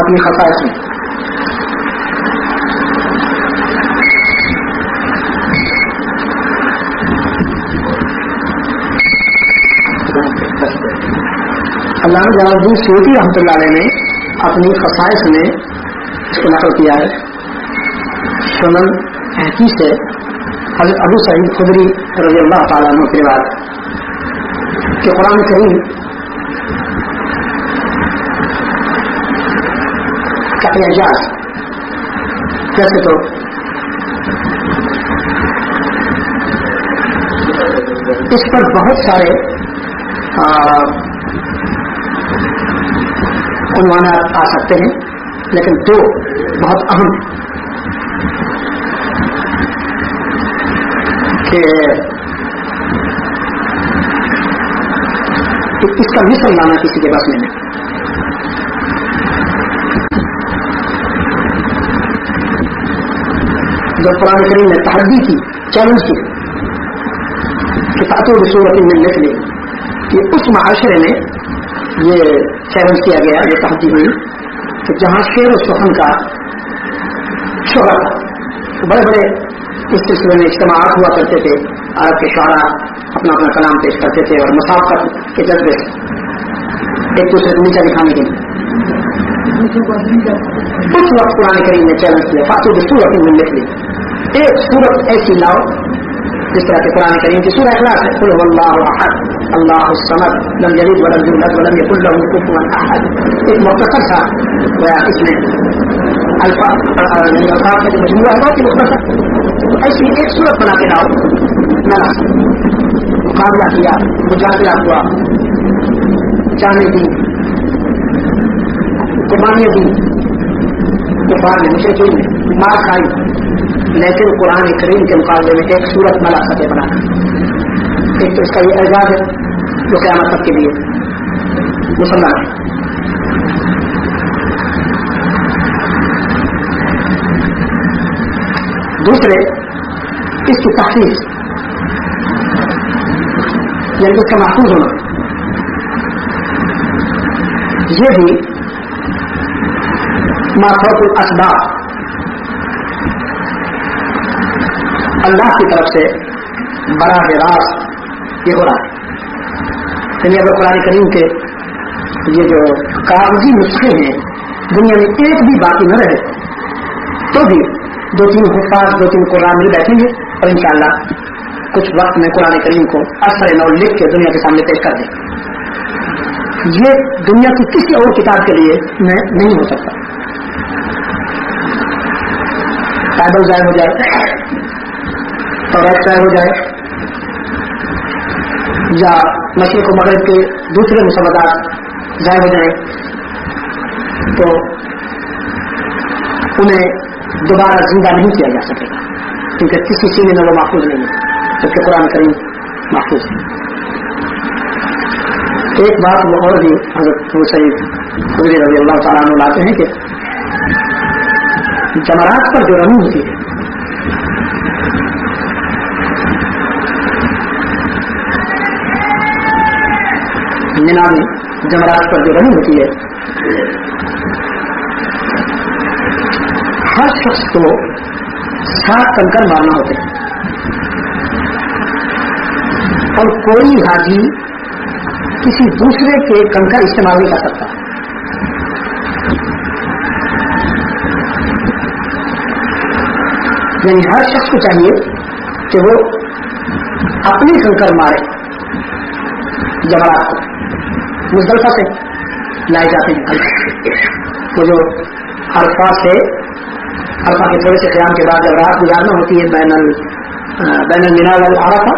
اپنی خصائص میں علامہ جلال الدین سیوطی رحمۃ اللہ علیہ نے اپنی خصائص میں اس کو نقل کیا ہے سنن حدیث سے حضرت ابو سعید خدری رضی اللہ تعالیٰ عنہ کے بعد کہ قرآن کریم کا اعجاز جیسے تو اس پر بہت سارے عنوانات آ سکتے ہیں لیکن دو بہت اہم کہ اس کا مثل لانا کسی کے بس میں نہیں. جب قرآن کریم نے تحدی کی چیلنج کی کہ فاتو بسورۃ من مثلہ کہ اس معاشرے میں یہ چیلنج کیا گیا یہ تحدی ہوئی کہ جہاں شعر و سخن کا شہرت بڑے بڑے اس سلسلے میں اجتماعات ہوا کرتے تھے عرب کے شعراء اپنا اپنا کلام پیش کرتے تھے اور مسابقت کے جذبے سے ایک دوسرے کو نیچا دکھانے کے لیے اس وقت قرآن کریم نے چیلنج کیا فاتو بسورۃ من مثلہ ایک سورت ایسی لاؤ جس طرح کہ قرآن کریم کی سورہ اخلاص ہے قل هو اللہ احد اللہ الصمد لم یلد ولم یولد ولم یکن له کفوا احد ایک مختصر سا گویا اس میں الفاظ کا جو مجموعہ ہے بہت ہی مختصر ایسی ایک سورت بنا کے لاؤ نہ لا مقابلہ کیا مجادلہ ہوا جانے دی قربانیاں دی کفار نے مشرکین نے مار کھائی لیکن قرآن کریم کے مقابلے میں ایک سورت نہ لا سکے بنا کر ایک تو اس کا یہ اعزاز ہے جو قیامت تک کے لیے مسلمان ہے. دوسرے اس کی تحفیظ یعنی اس کا محفوظ ہونا یہ بھی مافوق الاسباب اللہ کی طرف سے براہ راست یہ ہو رہا ہے. یعنی اگر قرآن کریم کے یہ جو کاغذی نسخے ہیں دنیا میں ایک بھی باقی نہ رہے تو بھی دو تین حفاظ دو تین قرآن مل بیٹھیں گے اور انشاءاللہ کچھ وقت میں قرآن کریم کو اثر نو لکھ کے دنیا کے سامنے پیش کر دیں. یہ دنیا کی کسی اور کتاب کے لیے نہیں ہو سکتا. بائبل ضائع ہو جائے اور ضائع ہو جائے یا مشرق و مغرب کے دوسرے مسودات ضائع ہو جائیں تو انہیں دوبارہ زندہ نہیں کیا جا سکے گا کیونکہ کسی سینے میں وہ محفوظ نہیں ہے جبکہ قرآن کریم محفوظ ہے. ایک بات وہ اور بھی حضرت سید خدری رضی اللہ تعالیٰ عنہ لاتے ہیں کہ جمرات پر جو رمی ہوتی ہے مینا میں جمرات پر جو رمی ہوتی ہے ہر شخص کو 7 کنکر مارنا ہوتے ہیں اور کوئی حاجی کسی دوسرے کے کنکر استعمال نہیں کر سکتا. یعنی ہر شخص کو چاہیے کہ وہ اپنی کنکر مارے. جمرات کو مزدلفہ سے لائے جاتے ہیں وہ جو عرفہ سے عرفہ کے تھوڑے سے قیام کے بعد جب رات گزارنا ہوتی ہے بین المنا والعرفہ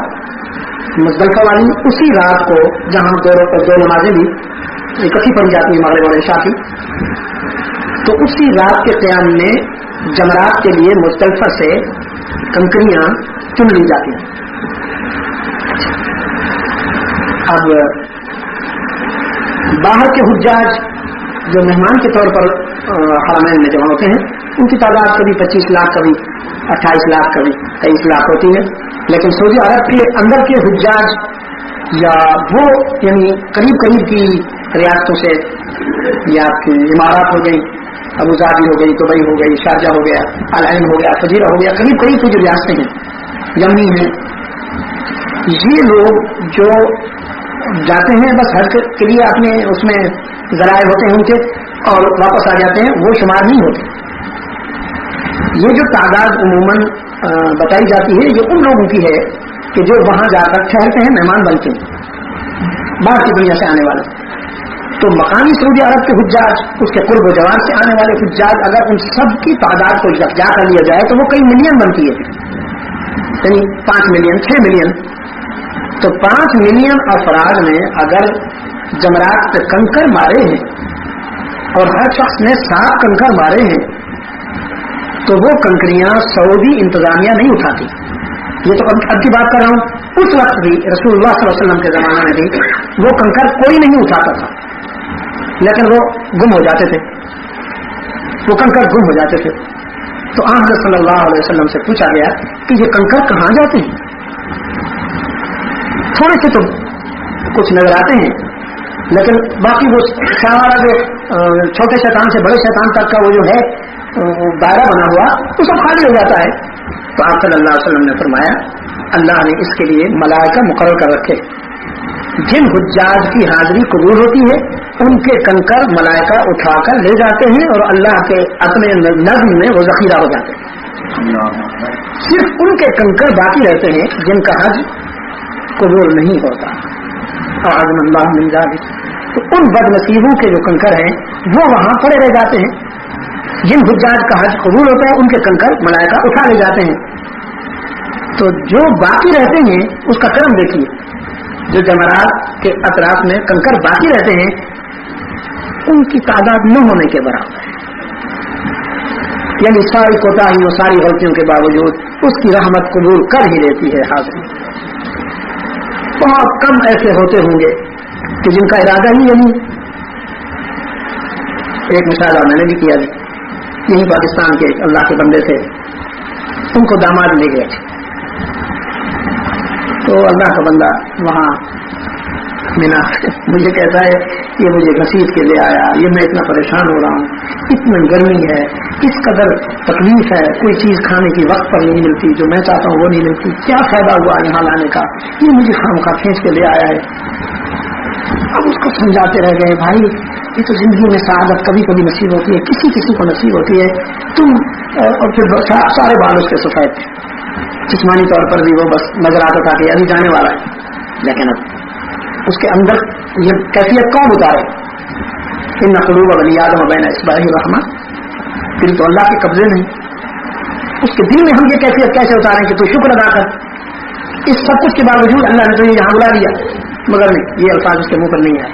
مزدلفہ والی اسی رات کو جہاں دو نمازیں بھی اکٹھی پڑھی جاتی ہیں مغرب اور عشاء کی تو اسی رات کے قیام میں جمرات کے لیے مزدلفہ سے کنکریاں چن لی جاتی ہیں. اب باہر کے حجاج جو مہمان کے طور پر حرمین میں جمع ہوتے ہیں ان کی تعداد کبھی 25 لاکھ کبھی 28 لاکھ کبھی 23 لاکھ ہوتی ہے لیکن سعودی عرب کے اندر کے حجاج یا وہ یعنی قریب قریب کی ریاستوں سے یا امارات ہو گئی ابو ظبی ہو گئی دبئی ہو گئی شارجہ ہو گیا العین ہو گیا فجیرہ ہو گیا قریب قریب کی جو ریاستیں ہیں یمنی ہیں یہ لوگ جو جاتے ہیں بس حج کے لیے اپنے اس میں ذرائع ہوتے ہیں ان کے اور واپس آ جاتے ہیں، وہ شمار نہیں ہوتے. یہ جو تعداد عموماً بتائی جاتی ہے یہ ان لوگوں کی ہے کہ جو وہاں جا کر ٹھہرتے ہیں، مہمان بنتے ہیں باہر کی دنیا سے آنے والے. تو مقامی سعودی عرب کے حجاج، اس کے قرب و جوار سے آنے والے حجاج، اگر ان سب کی تعداد کو جا کر لیا جائے تو وہ کئی ملین بنتی ہے، یعنی 5 ملین 6 ملین. تو 5 ملین افراد میں اگر جمرات پہ کنکر مارے ہیں اور ہر شخص نے 7 کنکر مارے ہیں تو وہ کنکریاں سعودی انتظامیہ نہیں اٹھاتی. یہ تو اب کی بات کر رہا ہوں. اس وقت بھی رسول اللہ صلی اللہ علیہ وسلم کے زمانے میں بھی وہ کنکر کوئی نہیں اٹھاتا تھا، لیکن وہ گم ہو جاتے تھے، وہ کنکر گم ہو جاتے تھے. تو حضرت صلی اللہ علیہ وسلم سے پوچھا گیا کہ یہ کنکر کہاں جاتے ہیں؟ تھوڑے سے تو کچھ نظر آتے ہیں، لیکن باقی وہ سارا جو چھوٹے شیطان سے بڑے شیطان تک کا وہ جو ہے دائرہ بنا ہوا وہ سب خالی ہو جاتا ہے. تو آپ صلی اللہ علیہ وسلم نے فرمایا اللہ نے اس کے لیے ملائکہ مقرر کر رکھے، جن حجاج کی حاضری قبول ہوتی ہے ان کے کنکر ملائکہ اٹھا کر لے جاتے ہیں اور اللہ کے اپنے نظم میں وہ ذخیرہ ہو جاتے ہیں. صرف ان کے کنکر باقی رہتے ہیں جن کا حج قبول نہیں ہوتا. اعاذنا اللہ من ذلک. تو ان بد نصیبوں کے جو کنکر ہیں وہ وہاں پڑے رہ جاتے ہیں. جن حجاج کا حج قبول ہوتا ہے ان کے کنکر ملائکہ اٹھا لے جاتے ہیں. تو جو باقی رہتے ہیں اس کا کرم دیکھیے، جو جمرات کے اطراف میں کنکر باقی رہتے ہیں ان کی تعداد نہ ہونے کے برابر ہے. یعنی ساری کوتاہیوں ساری غلطیوں کے باوجود اس کی رحمت قبول کر ہی لیتی ہے حاضری. بہت کم ایسے ہوتے ہوں گے کہ جن کا ارادہ ہی یعنی. ایک مثال میں نے بھی کیا تھی، یہی پاکستان کے اللہ کے بندے تھے، ان کو داماد لے گئے تھے. تو اللہ کا بندہ وہاں مینا مجھے کہتا ہے یہ مجھے گھسیٹ کے لے آیا، یہ میں اتنا پریشان ہو رہا ہوں، اتنی گرمی ہے، اس قدر تکلیف ہے، کوئی چیز کھانے کی وقت پر نہیں ملتی، جو میں چاہتا ہوں وہ نہیں ملتی، کیا فائدہ ہوا یہاں لانے کا، یہ مجھے خامخواہ کھینچ کے لے آیا ہے. اب اس کو سمجھاتے رہ گئے بھائی یہ تو زندگی میں سعادت کبھی کبھی نصیب ہوتی ہے، کسی کسی کو نصیب ہوتی ہے. تم اور پھر سارے بال اس کے سفید تھے، جسمانی طور پر بھی وہ بس نظر آتا تھا کہ ابھی جانے والا ہے، لیکن اب اس کے اندر یہ کیفیت کون اتارے؟ ان قلوب بنی آدم بین اصبع الرحمن. دل تو اللہ کے قبضے نہیں، اس کے دل میں ہم یہ کیفیت کیسے اتاریں کہ تو شکر ادا کر. اس سب کچھ کے باوجود اللہ نے تو یہاں بلا دیا، مگر نہیں، یہ الفاظ اس کے منہ پر نہیں آئے.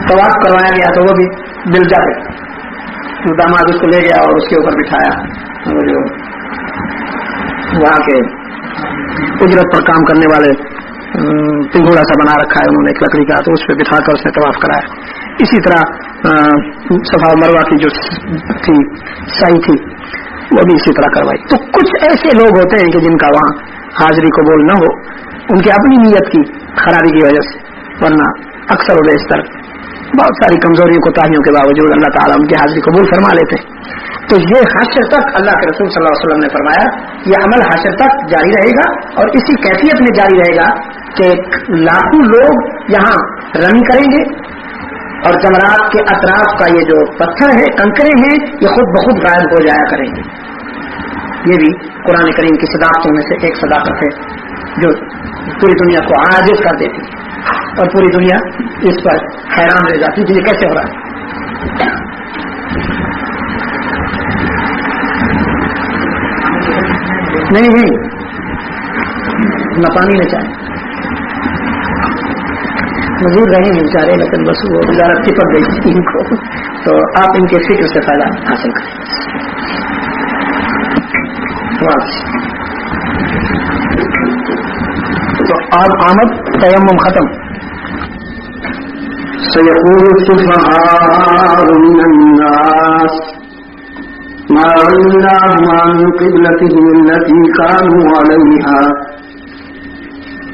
طواف کروایا گیا تو وہ بھی دل جا گئے، داماد اس کو لے گیا اور اس کے اوپر بٹھایا. وہ جو وہاں کے اجرت پر کام کرنے والے پنگھوڑا سا بنا رکھا ہے انہوں نے ایک لکڑی کا، تو اس پہ بٹھا کر اس نے طواف کرایا. اسی طرح صفا و مروہ کی جو تھی سعی تھی وہ بھی اسی طرح کروائی. تو کچھ ایسے لوگ ہوتے ہیں کہ جن کا وہاں حاضری قبول نہ ہو ان کی اپنی نیت کی خرابی کی وجہ سے، ورنہ اکثر و بیشتر بہت ساری کمزوریوں کوتاہیوں کے باوجود اللہ تعالیٰ ان کی حاضری قبول فرما لیتے ہیں. تو یہ حشر تک اللہ کے رسول صلی اللہ علیہ وسلم نے فرمایا یہ عمل حشر تک جاری رہے گا اور اسی کیفیت میں جاری رہے گا کہ لاکھوں لوگ یہاں رنگ کریں گے اور جمرات کے اطراف کا یہ جو پتھر ہے، کنکرے ہیں، یہ خود بخود غائب ہو جایا کریں گے. یہ بھی قرآن کریم کی صداقتوں میں سے ایک صداقت ہے جو پوری دنیا کو عاجز کر دیتی اور پوری دنیا اس پر حیران رہ جاتی کہ یہ کیسے ہو رہا ہے. نہیں نہ پانی نہ چاہے، مزید رہیں گے بیچارے، لیکن بس وہ وزارت کی پڑ گئی ان کو، تو آپ ان کے فکر سے فائدہ حاصل کریں. تو اب آمد تیمم ختم. سيقول السفهاء من الناس ما ولاهم عن قبلتهم التي كانوا عليها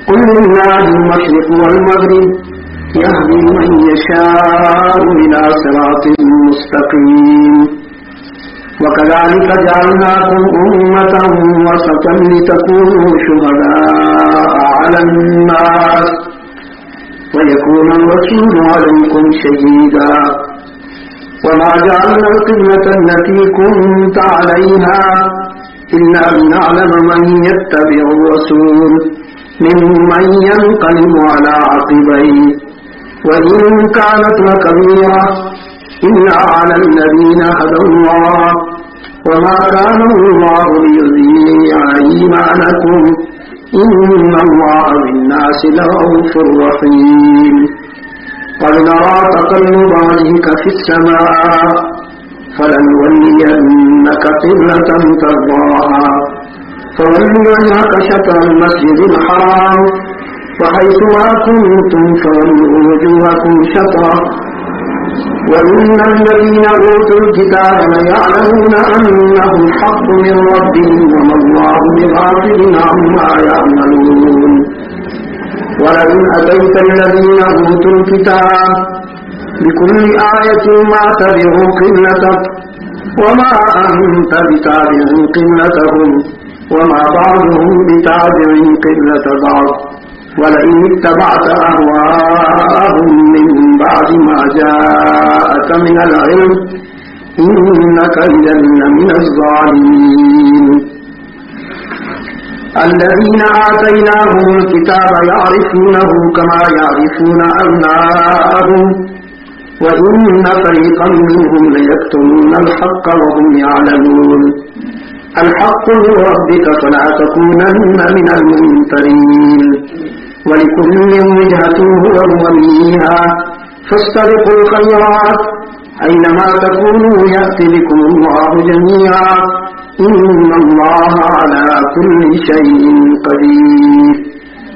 قل لله المشرق والمغرب يهدي من يشاء إلى صراط مستقيم وكذلك جعلناكم أمة وسطا لتكونوا شهداء على الناس ويكون الرسول عليكم شهيدا وما جعلنا القبلة التي كنت عليها إلا لنعلم من يتبع الرسول ممن ينقلب على عقبيه وإن كانت لكبيرة إلا على الذين هدى الله وما كان الله ليضيع إيمانكم إن الله بالناس لرؤوف رحيم قد نرى تقلب وجهك في السماء فلنولينك قبلة ترضاها فول وجهك شطر المسجد الحرام وحيث ما كنتم فولوا وجوهكم شطره وإن الذين أوتوا الكتاب ليعلمون أنه الحق من ربهم وما الله بغافل عما يعملون ولئن أتيت الذين أوتوا الكتاب بكل آية ما تبعوا قبلتك وما أنت بتابع قبلتهم وما بعضهم بتابع قبلة بعض ولئن اتبعت أهواءهم من بعد ما جاءك من العلم إنك إذا لمن الظالمين الذين آتيناهم الكتاب يعرفونه كما يعرفون أبناءهم وإن فريقا منهم ليكتمون الحق وهم يعلمون الحق من ربك فلا تكونن من الممترين ولكل وجهة هو موليها فاستبقوا الخيرات أينما تكونوا يأتي بكم الله جميعا إن الله على كل شيء قدير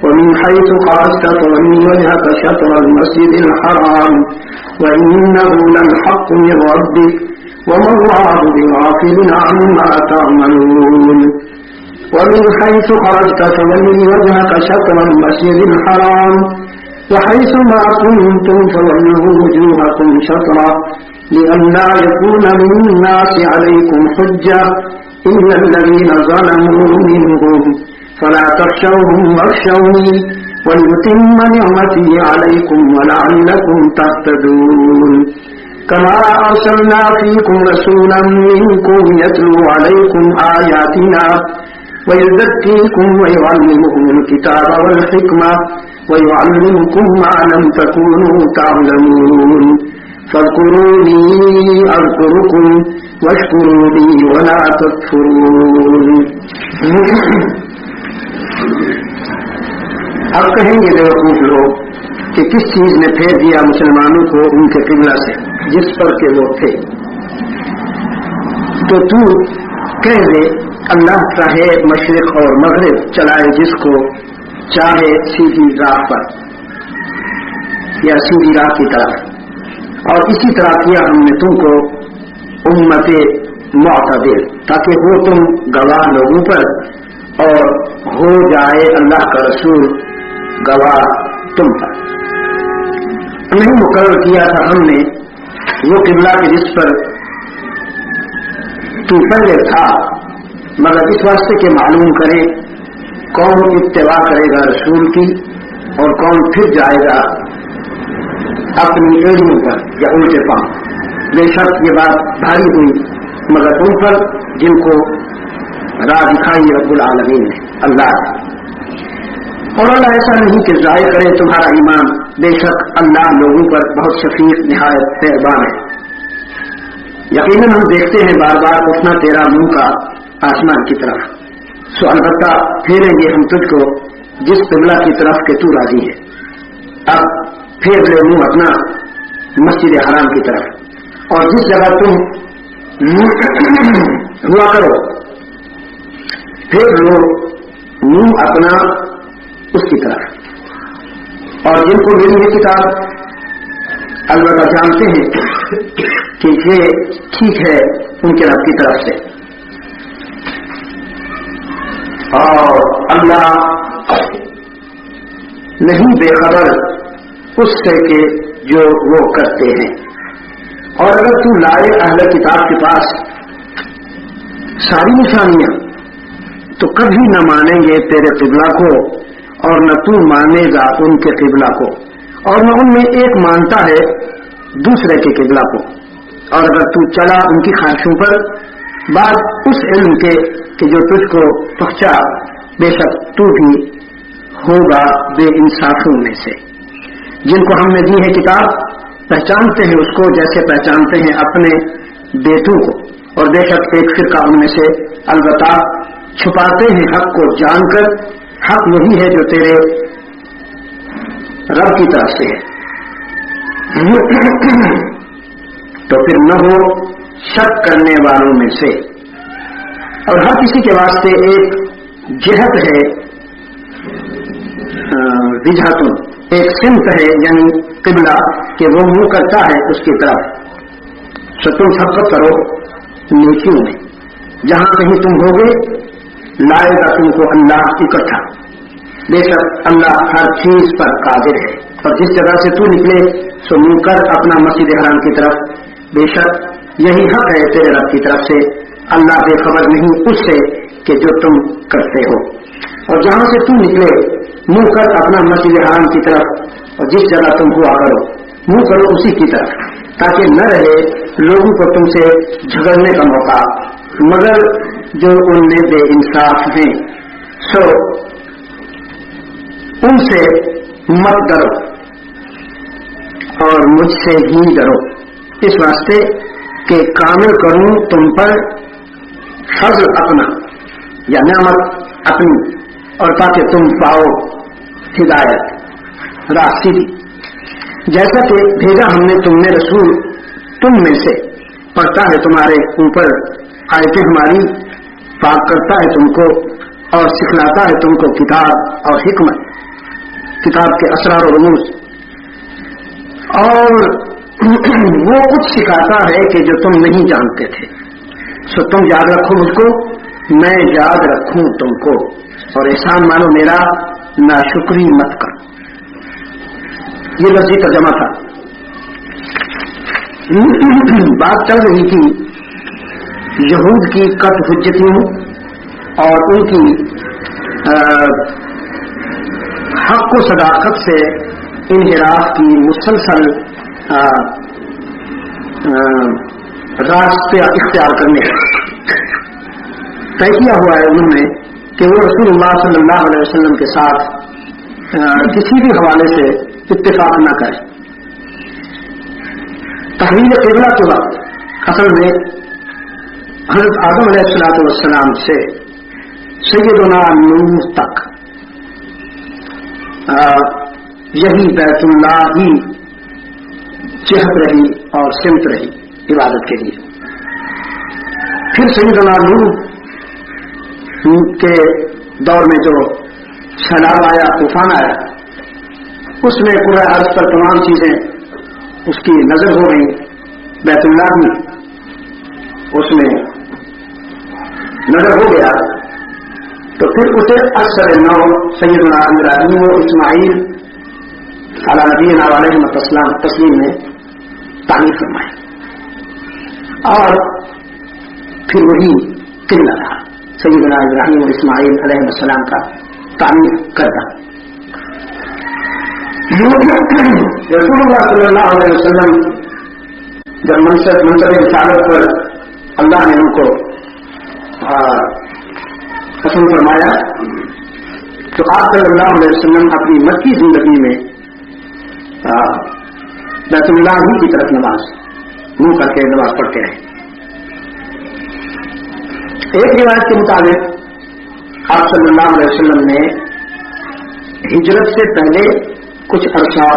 ومن حيث خرجت فول وجهك شطر المسجد الحرام وإنه للحق من ربك وما الله بغافل عما تعملون ومن حيث خرجت فول وجهك شطر المسجد الحرام وحيث ما كنتم فولوا وجوهكم شطره لئلا يكون للناس عليكم حجة إلا الذين ظلموا منهم فلا تخشوهم واخشوني وليتم نعمتي عليكم ولعلكم تهتدون كما أرسلنا فيكم رسولا منكم يتلو عليكم آياتنا ويزكيكم ويعلمكم الكتاب والحكمة ويعلمكم ما لم تكونوا تعلمون فاذكروني أذكركم واشكروا لي ولا تكفرون. اب کہیں گے بیوقوف لوگ کہ کس چیز نے پھیر دیا مسلمانوں کو ان کے قبلہ سے جس پر کہ وہ تھے. تو کہہ دے اللہ چاہے مشرق اور مغرب چلائے جس کو چاہے سیدھی راہ پر یا سیدھی راہ کی طرف. اور اسی طرح کیا ہم نے تم کو امت معتدل تاکہ وہ تم گواہ لوگوں پر اور ہو جائے اللہ کا رسول گواہ تم پر. نہیں مقرر کیا تھا ہم نے وہ قبلہ کہ جس پر تو پہلے تھا مگر اس واسطے کہ معلوم کرے کون اتباع کرے گا رسول کی اور کون پھر جائے گا اپنی ایڑیوں پر یا الٹے پاؤں. بے شک یہ بات بھاری ہوئی مگر ان پر جن کو راہ دکھائی رب العالمین نے اللہ. اور اللہ ایسا نہیں کہ ضائع کرے تمہارا ایمان، بے شک اللہ لوگوں پر بہت شفیق نہایت مہربان ہے. یقیناً ہم دیکھتے ہیں بار بار اٹھنا تیرا منہ کا آسمان کی طرف، سو البتہ پھیریں گے ہم تجھ کو جس قبلہ کی طرف کہ تو راضی ہے. اب پھیر لے منہ اپنا مسجد حرام کی طرف اور جس جگہ تم ہوا کرو پھر لو منہ اپنا اس کی طرف. اور جن کو ملی ہے کتاب البتہ جانتے ہیں کہ یہ ٹھیک ہے ان کے رب کی طرف سے. اور اللہ نہیں بے خبر اس سے کہ جو وہ کرتے ہیں. اور اگر تو لائے اہل کتاب کے پاس ساری نشانیاں تو کبھی نہ مانیں گے تیرے قبلہ کو اور نہ تو مانے گا ان کے قبلہ کو. اور نہ ان میں ایک مانتا ہے دوسرے کے قبلہ کو، اور اگر تو چلا ان کی خواہشوں پر بعد اس علم کے کہ جو تجھ کو پہنچا، بے شک تو بھی ہوگا بے انصافوں میں سے۔ جن کو ہم نے دی ہے کتاب پہچانتے ہیں اس کو جیسے پہچانتے ہیں اپنے بیٹوں کو، اور بے شک ایک فرقہ ان میں سے البتہ چھپاتے ہیں حق کو جان کر، حق وہی ہے جو تیرے رب کی طرف سے ہے۔ تو پھر نہ ہو شک کرنے والوں میں سے۔ اور ہر کسی کے واسطے ایک جہت ہے، وجہتن، ایک سمت ہے یعنی قبلہ کہ وہ منہ کرتا ہے اس کی طرف۔ سو تم سبقت کرو نیکیوں میں، جہاں کہیں تم ہوگے لائے گا تم کو اللہ اکٹھا، بے شک اللہ ہر چیز پر قادر ہے۔ اور جس جگہ سے تو نکلے سو منہ کر اپنا مسجد حرام کی طرف، بے شک یہی حق ہے تیرے رب کی طرف سے، اللہ بے خبر نہیں اس سے کہ جو تم کرتے ہو۔ اور جہاں سے تو نکلے منہ کر اپنا مسجد حرام کی طرف، اور جس جگہ تم ہوا کرو منہ کرو اسی کی طرف، تاکہ نہ رہے لوگوں کو تم سے جھگڑنے کا موقع، مگر جو ان میں بے انصاف ہیں سو ان سے مت ڈرو اور مجھ سے ہی ڈرو، اس واسطے کہ کامل کروں تم پر فضل اپنا یا نعمت اپنی، اور تاکہ تم پاؤ ہدایت راہ سیدھی۔ جیسا کہ بھیجا ہم نے تم نے رسول تم میں سے، پڑھتا ہے تمہارے اوپر آیتیں ہماری، پاک کرتا ہے تم کو اور سکھلاتا ہے تم کو کتاب اور حکمت، کتاب کے اسرار و رموز، اور وہ کچھ سکھاتا ہے کہ جو تم نہیں جانتے تھے۔ سو تم یاد رکھو مجھ کو، میں یاد رکھوں تم کو، اور احسان مانو میرا، ناشکری مت کرو۔ یہ لفظی ترجمہ تھا۔ بات چل رہی تھی یہود کی قط حجتیوں اور ان کی حق و صداقت سے انحراف کی مسلسل راستے اختیار کرنے کا طے کیا ہوا ہے انہوں نے کہ وہ رسول اللہ صلی اللہ علیہ وسلم کے ساتھ کسی بھی حوالے سے اتفاق نہ کرے۔ تحویل قبلہ کے وقت اصل میں حضرت آدم علیہ السلام سے سیدنا نوح تک یہی بیت اللہ ہی جہت رہی اور سمت رہی عبادت کے لیے۔ پھر سیدنا نوح کے دور میں جو سیلاب آیا، طوفان آیا، اس میں پورا عرض پر تمام چیزیں اس کی نظر ہو گئی، بیت اللہ بھی اس میں نظر ہو گیا۔ تو پھر اسے اکثر نو سیدنا ابراہیم و اسماعیل علی نبینا علیہ السلام تسلیم نے تعمیر فرمائی، اور پھر وہی قبلہ رہا سیدنا ابراہیم و اسماعیل علیہ السلام کا تعمیر کرتا۔ رسول اللہ صلی اللہ علیہ وسلم جب منصب رسالت پر اللہ نے ان کو پسند فرمایا تو آپ صلی اللہ علیہ وسلم اپنی مکی زندگی میں بیت اللہ ہی کی طرف نماز منہ کر کے نماز پڑھتے رہے۔ ایک روایت کے مطابق آپ صلی اللہ علیہ وسلم نے ہجرت سے پہلے کچھ عرصہ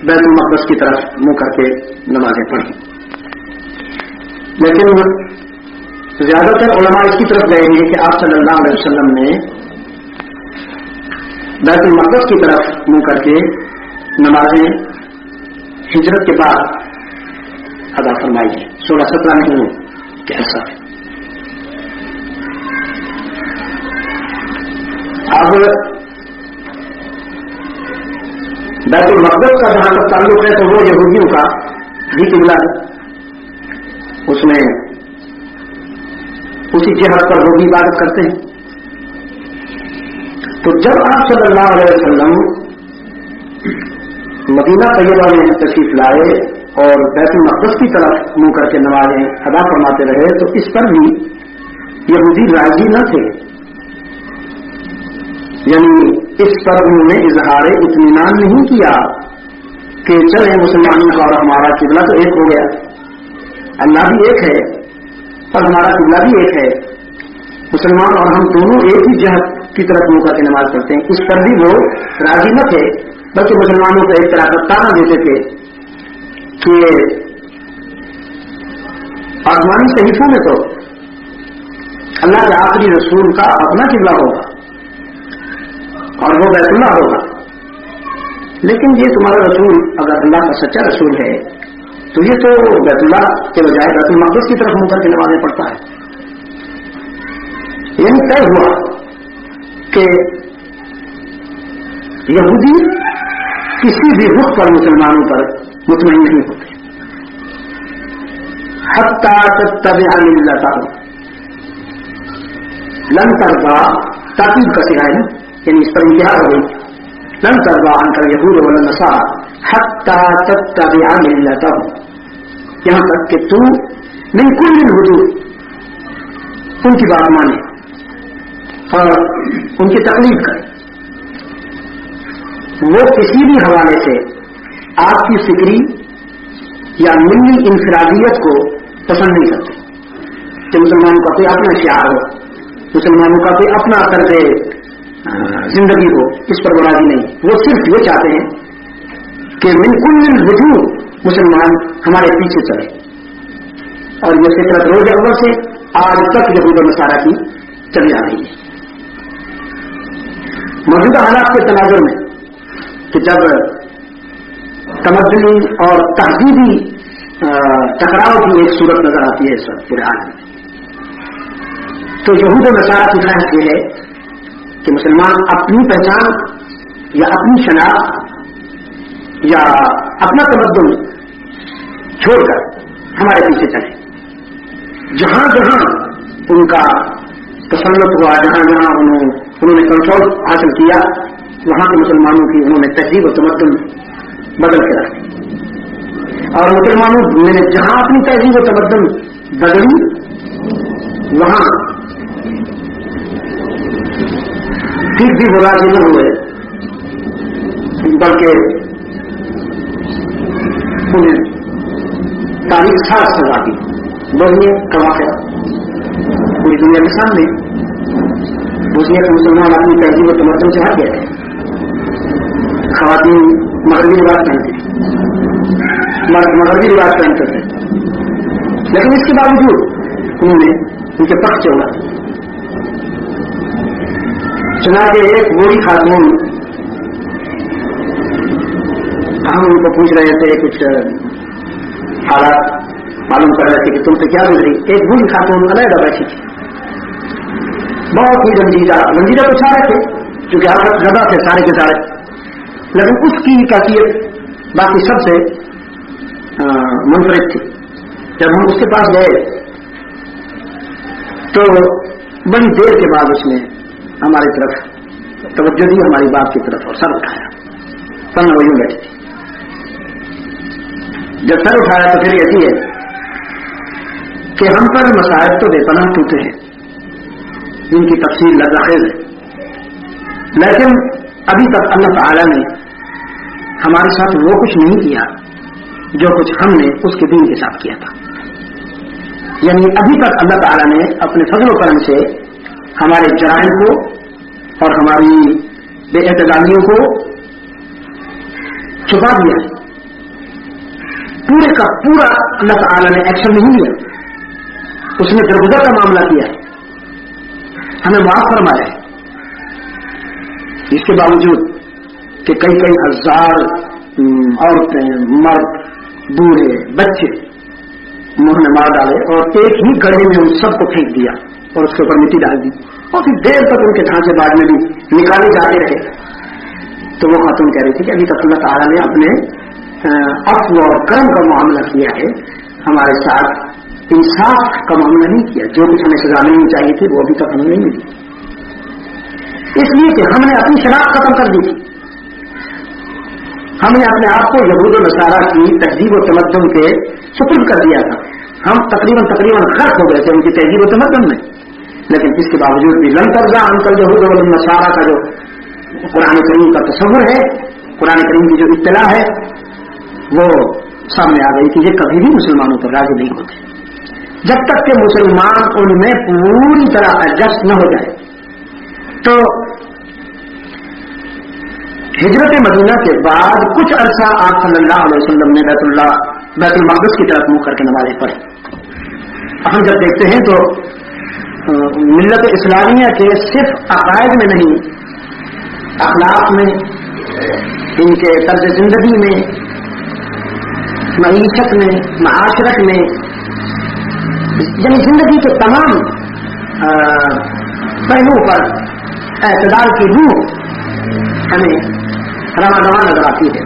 بیت المقدس کی طرف منہ کر کے نمازیں پڑھی، لیکن زیادہ تر علماء اس کی طرف گئے ہیں کہ آپ صلی اللہ علیہ وسلم نے بیت المقدس کی طرف منہ کر کے نمازیں ہجرت کے بعد ادا فرمائی ہے، 16-17 مہینوں کے ایسا ہے۔ اب بیت المقدس کا جہاں تک تعلق ہے تو وہ یہودیوں کا بھی قبلہ ہے، اس میں اسی جہت پر وہ بھی عبادت کرتے ہیں۔ تو جب آپ صلی اللہ علیہ وسلم مدینہ طیبہ میں تشریف لائے اور بیت المقدس کی طرف منہ کر کے نمازیں ادا فرماتے رہے تو اس پر بھی یہودی راضی نہ تھے. یعنی اس پر انہوں نے اظہار اطمینان نہیں کیا کہ چلے مسلمانوں کا اور ہمارا قبلہ تو ایک ہو گیا, اللہ بھی ایک ہے اور ہمارا قبلہ بھی ایک ہے, مسلمان اور ہم دونوں ایک ہی جہت کی طرف منہ کر کے نماز پڑھتے ہیں. اس پر بھی وہ راضی نہ تھے, بلکہ مسلمانوں کو ایک طرح کا تانا دیتے تھے کہ آسمانی صحیفوں میں تو اللہ کے آخری رسول کا اپنا قبلہ ہوگا اور وہ بیت اللہ ہوگا, لیکن یہ تمہارا رسول اگر اللہ کا سچا رسول ہے تو یہ تو بیت اللہ کے بجائے بیت المقدس کی طرف منہ کر کے نمازیں پڑھتا ہے. یعنی طے ہوا کہ یہودی کسی بھی رخ پر مسلمانوں پر مطمئن نہیں ہوتے. حتی تتبع ملتہ لن ترضى تاکید کا صیغہ ہے نا, یعنی اس پر انتہا ہو گئی. لن ترضى عنك اليهود ولا النصارى حتى تتبع ملتهم, یہاں تک کہ تو من كل الوجوه ان کی بات مانے اور ان کی تقلید کرے. وہ کسی بھی حوالے سے آپ کی فکری یا ملی انفرادیت کو پسند نہیں کرتے کہ مسلمانوں کا کوئی اپنا شعار ہو, مسلمانوں کا کوئی اپنا طرز زندگی ہو, اس پر وہ راضی نہیں. وہ صرف یہ چاہتے ہیں کہ من کل الوجوہ مسلمان ہمارے پیچھے چلے, اور یہ فطرت روز اول سے آج تک یہود و نصارہ کی چلی آ رہی ہے. موجودہ حالات کے تناظر میں کہ جب تمدنی اور تہذیبی ٹکراؤ کی ایک صورت نظر آتی ہے اس وقت پورے عالم میں, تو یہود و نصارہ کی بحث یہ ہے کہ مسلمان اپنی پہچان یا اپنی شناخت یا اپنا تمدن چھوڑ کر ہمارے پیچھے چلے. جہاں جہاں ان کا تسلط ہوا, جہاں جہاں انہوں نے کنٹرول حاصل کیا, وہاں کے مسلمانوں کی انہوں نے تہذیب و تمدن بدل کے رکھی, اور مسلمانوں نے جہاں اپنی تہذیب و تمدن بدلی وہاں پھر بھی وہ راضی نہ ہوئے, بلکہ انہیں تاریخ خاص سزا دی. بوسنیا کا واقعہ پوری دنیا کے سامنے. بوسنیا کے مسلمان اپنی تہذیب و تمدن سے ہٹ گئے تھے. خواتین مغربی لباس پہنتی تھیں, مغربی لباس پہنتے تھے, لیکن اس کے باوجود انہوں نے ان کے پکھ چوڑا. چنانچہ ایک بوڑھی خاتون, ہم ان کو پوچھ رہے تھے, کچھ حالات معلوم کر رہے تھے کہ تم سے کیا گزری. ایک بوڑھی خاتون علیحدہ بیٹھی تھی, بہت ہی رنجیدہ تو سارے تھے کیونکہ ہر وقت زیادہ تھے سارے کے سارے, لیکن اس کی کیفیت باقی سب سے منفرد تھی. جب ہم اس کے پاس گئے تو بڑی دیر کے بعد اس نے ہماری طرف توجہ دی, ہماری بات کی طرف, اور سر اٹھایا. پن وہ یوں بیٹھی تھی. جب سر اٹھایا تو پھر ایسی ہے کہ ہم پر مصائب تو بے پناہ ٹوٹے ہیں, جن کی تفصیل لذیذ ہے, لیکن ابھی تک اللہ تعالی نے ہمارے ساتھ وہ کچھ نہیں کیا جو کچھ ہم نے اس کے دین کے ساتھ کیا تھا. یعنی ابھی تک اللہ تعالی نے اپنے فضل و کرم سے ہمارے جرائم کو اور ہماری بے اعتدالیوں کو چھپا دیا. پورے کا پورا اللہ تعالی نے ایکشن نہیں لیا, اس نے درگزر کا معاملہ کیا, ہمیں معاف فرمایا ہے. اس کے باوجود کہ کئی ہزار عورتیں, مرد, بوڑھے, بچے انہوں نے مار ڈالے اور ایک ہی گڑھے میں ان سب کو پھینک دیا اور اس کے اوپر مٹی ڈال دی, اور پھر دیر تک ان کے ڈھانچے بعد میں بھی نکالے جاتے رہے. تو وہ خاتون کہہ رہی تھی کہ ابھی تک اللہ تعالیٰ نے اپنے عفو اور کرم کا معاملہ کیا ہے, ہمارے ساتھ انصاف کا معاملہ نہیں کیا. جو کچھ ہمیں سزا ملنی چاہیے تھی وہ ابھی تک ہمیں نہیں ملی, اس لیے کہ ہم نے اپنی شناخت ختم کر دی تھی. ہم نے اپنے آپ کو یہود و نصارہ کی تہذیب و تمدن کے سپرد کر دیا تھا. ہم تقریباً غرق ہو گئے تھے ان کی تہذیب و تمدن میں. لیکن اس کے باوجود بھی لن ترضى عنك اليهود ولا النصارى کا جو قرآن کریم کا تصور ہے, قرآن کریم کی جو اطلاع ہے, وہ سامنے آ گئی کہ یہ کبھی بھی مسلمانوں پر راضی نہیں ہوتے جب تک کہ مسلمان ان میں پوری طرح ایڈجسٹ نہ ہو جائے. تو ہجرت مدینہ کے بعد کچھ عرصہ آپ صلی اللہ علیہ وسلم نے بیت المقدس کی طرف منہ کر کے نمازیں پڑھی. ہم جب دیکھتے ہیں تو ملت اسلامیہ کے صرف عقائد میں نہیں, اخلاق میں, ان کے طرز زندگی میں, معیشت میں, معاشرت میں, یعنی زندگی کے تمام پہلوؤں پر اعتدال کی روح ہمیں رواں نظر آتی ہے.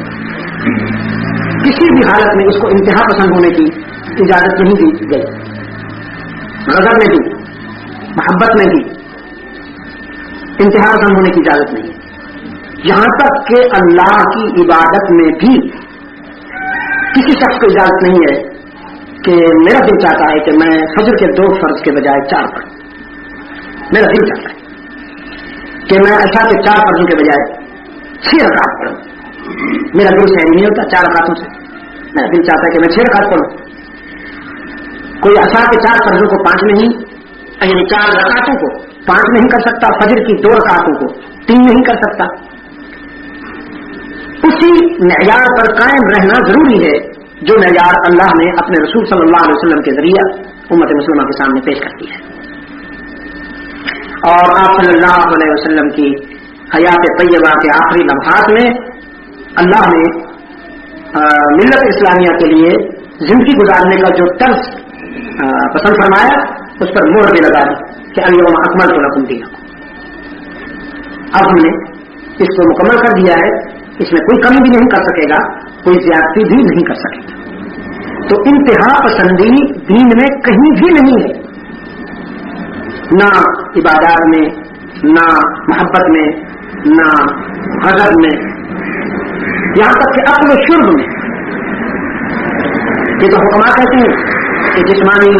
کسی بھی حالت میں اس کو انتہا پسند ہونے کی اجازت نہیں دی گئی. غضب میں بھی, محبت میں بھی انتہا پسند ہونے کی اجازت نہیں. یہاں تک کہ اللہ کی عبادت میں بھی کسی شخص کو اجازت نہیں ہے کہ میرا دل چاہتا ہے کہ میں فجر کے 2 فرض کے بجائے 4 پڑھوں. میرا دل چاہتا ہے کہ میں عشاء کے 4 فرضوں کے بجائے 6 رکعت پڑھوں. میرا دل سہی نہیں ہوتا 4 رکعتوں سے. میرا دل چاہتا ہے کہ میں 6 رکعت پڑھوں. کوئی عشاء کے 4 فرضوں کو 5 نہیں, یعنی 4 رکعتوں کو 5 نہیں کر سکتا, فجر کی 2 رکعتوں کو 3 نہیں کر سکتا. اسی معیار پر قائم رہنا ضروری ہے جو معیار اللہ نے اپنے رسول صلی اللہ علیہ وسلم کے ذریعہ امت مسلمہ کے سامنے پیش کر دی ہے. اور آپ صلی اللہ علیہ وسلم کی حیات طیبہ کے آخری لمحات میں اللہ نے ملت اسلامیہ کے لیے زندگی گزارنے کا جو طرز پسند فرمایا اس پر مہر بھی لگا دی کہ الیوم اکملت لکم دینکم. اب ہم نے اس کو مکمل کر دیا ہے, اس میں کوئی کمی بھی نہیں کر سکے گا, کوئی زیادتی بھی نہیں کر سکے گا. تو انتہا پسندی دین میں کہیں بھی نہیں ہے, نہ عبادات میں, نہ محبت میں, نہ غضب میں, یہاں تک کہ عقل و شرب میں. یہ تو حکماں کہتے ہیں کہ جسمانی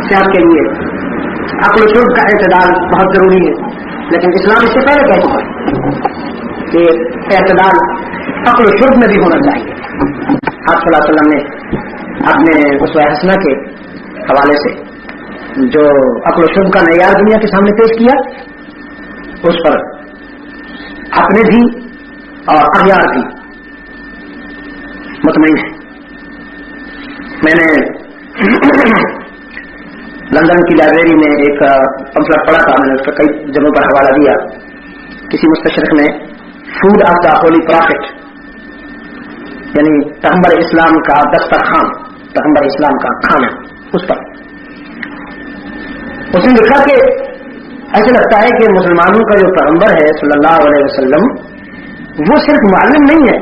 صحت کے لیے عقل و شرب کا اعتدال بہت ضروری ہے, لیکن اسلام اس سے پہلے کہتا ہے کہ اعتدال عقل و شرب میں بھی ہونا چاہیے. آپ صلی اللہ علیہ وسلم نے اپنے اسوہ حسنہ کے حوالے سے جو عقل و شرب کا معیار دنیا کے سامنے پیش کیا, اس پر اپنے بھی اور اغیار بھی مطمئن ہیں. میں نے لندن کی لائبریری میں ایک پمفلٹ پڑھا تھا, میں نے اس کا کئی جگہوں پر حوالہ دیا. کسی مستشرق نے food of the Holi profit, یعنی پیغمبر اسلام کا دسترخوان, پیغمبر اسلام کا کھانا, اس پر اس نے لکھا کہ ایسا لگتا ہے کہ مسلمانوں کا جو پیغمبر ہے صلی اللہ علیہ وسلم وہ صرف معلم نہیں ہے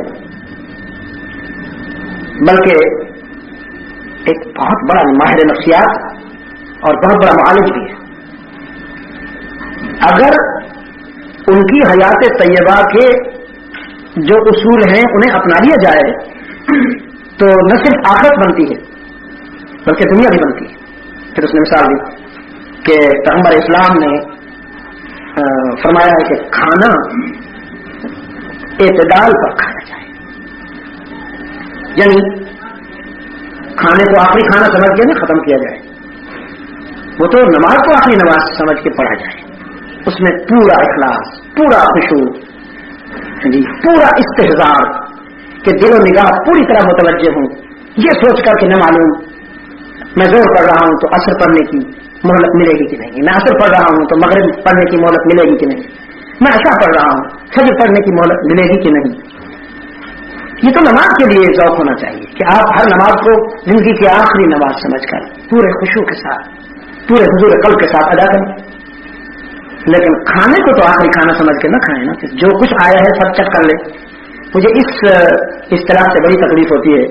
بلکہ ایک بہت بڑا ماہر نفسیات اور بہت بڑا معالج بھی ہے. اگر ان کی حیات طیبہ کے جو اصول ہیں انہیں اپنا لیا جائے تو نہ صرف آخرت بنتی ہے بلکہ دنیا بھی بنتی ہے. پھر اس نے مثال دی کہ پیغمبر اسلام نے فرمایا ہے کہ کھانا اعتدال پر کھانا چاہیے, یعنی کھانے کو آخری کھانا سمجھ کے نہ ختم کیا جائے, وہ تو نماز کو آخری نماز سمجھ کے پڑھا جائے. اس میں پورا اخلاص, پورا خشوع, پورا استحضار کہ دل و نگاہ پوری طرح متوجہ ہوں, یہ سوچ کر کہ نہ معلوم میں زور پڑھ رہا ہوں تو اثر پڑنے کی مہلت ملے گی کہ نہیں, میں اثر پڑھ رہا ہوں تو مغرب پڑھنے کی مہلت ملے گی کہ نہیں, میں عشاء پڑھ رہا ہوں فجر پڑھنے کی مہلت ملے گی کہ نہیں. یہ تو نماز کے لیے ذوق ہونا چاہیے کہ آپ ہر نماز کو زندگی کی آخری نماز سمجھ کر پورے خشوع کے ساتھ, پورے حضور قلب کے ساتھ ادا کریں. لیکن کھانے کو تو آخری کھانا سمجھ کے نہ کھائیں نا, جو کچھ آیا ہے سب چٹ کر لیں. مجھے اس اصطلاح سے بڑی تکلیف ہوتی ہے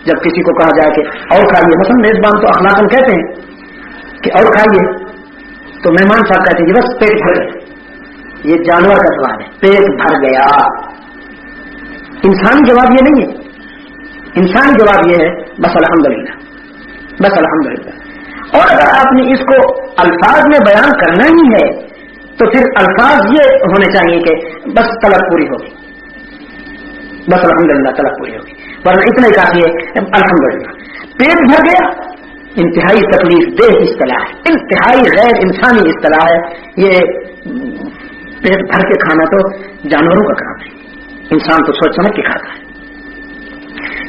جب کسی کو کہا جائے کہ اور کھائیے. مثلا میزبان تو اخلاقاً کہتے ہیں کہ اور کھائیے, تو مہمان صاحب کہتے ہیں کہ بس پیٹ بھر گیا. یہ جانور کا سوال ہے, پیٹ بھر گیا. انسانی جواب یہ نہیں ہے، انسانی جواب یہ ہے بس الحمدللہ، بس الحمدللہ. اور اگر آپ نے اس کو الفاظ میں بیان کرنا ہی ہے تو پھر الفاظ یہ ہونے چاہیے کہ بس طلب پوری ہوگی، بس الحمدللہ طلب پوری ہوگی، ورنہ اتنا ہی کافی ہے الحمدللہ. پیٹ بھر گیا انتہائی تکلیف دہ اصطلاح ہے، انتہائی غیر انسانی اصطلاح ہے. یہ پیٹ بھر کے کھانا تو جانوروں کا کام ہے، انسان تو سوچ سمجھ کے کھاتا ہے.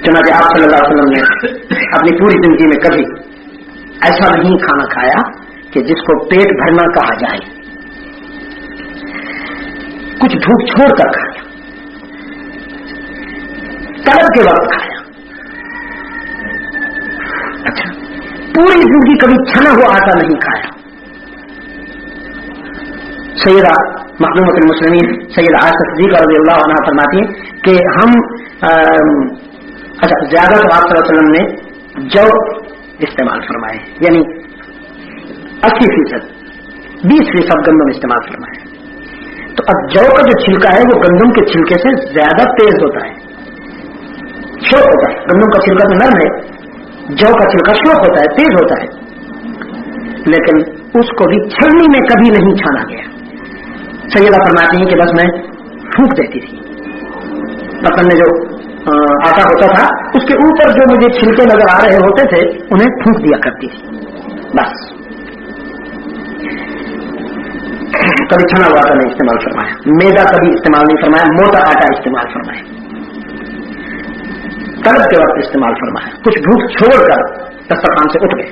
چنانچہ آپ صلی اللہ علیہ وسلم نے اپنی پوری زندگی میں کبھی ایسا نہیں کھانا کھایا کہ جس کو پیٹ بھرنا کہا جائے. کچھ بھوک چھوڑ کر کھایا، طلب کے وقت کھایا. اچھا، پوری زندگی کبھی چھنا ہوا آٹا نہیں کھایا. سیدہ مخدومۃ المسلمین سید عائشہ صدیقہ رضی اللہ عنہا فرماتی ہیں کہ ہم زیادہ تو آپ صلی اللہ علیہ وسلم نے جو استعمال فرمائے، یعنی 80%، 20% گندم استعمال فرمائے. تو اب جو کا جو چھلکا ہے وہ گندم کے چھلکے سے زیادہ تیز ہوتا ہے، شوق ہوتا ہے. گندم کا چھلکا تو نرم ہے، جو کا چھلکا شوق ہوتا ہے، تیز ہوتا ہے. لیکن اس کو بھی چھلنی میں کبھی نہیں چھانا گیا. سیدہ فرماتی ہیں کہ بس میں پھونک دیتی تھی، پتن میں جو آٹا ہوتا تھا اس کے اوپر جو مجھے چھلکے نظر آ رہے ہوتے تھے انہیں پھونک دیا کرتی تھی بس. کبھی چھنا ہوا آٹا نہیں استعمال فرمایا، میدا کبھی استعمال نہیں فرمایا، موٹا آٹا استعمال فرمایا، طلب کے وقت استعمال فرمایا. کچھ بھوک چھوڑ کر دسترخوان سے اٹھ گئے.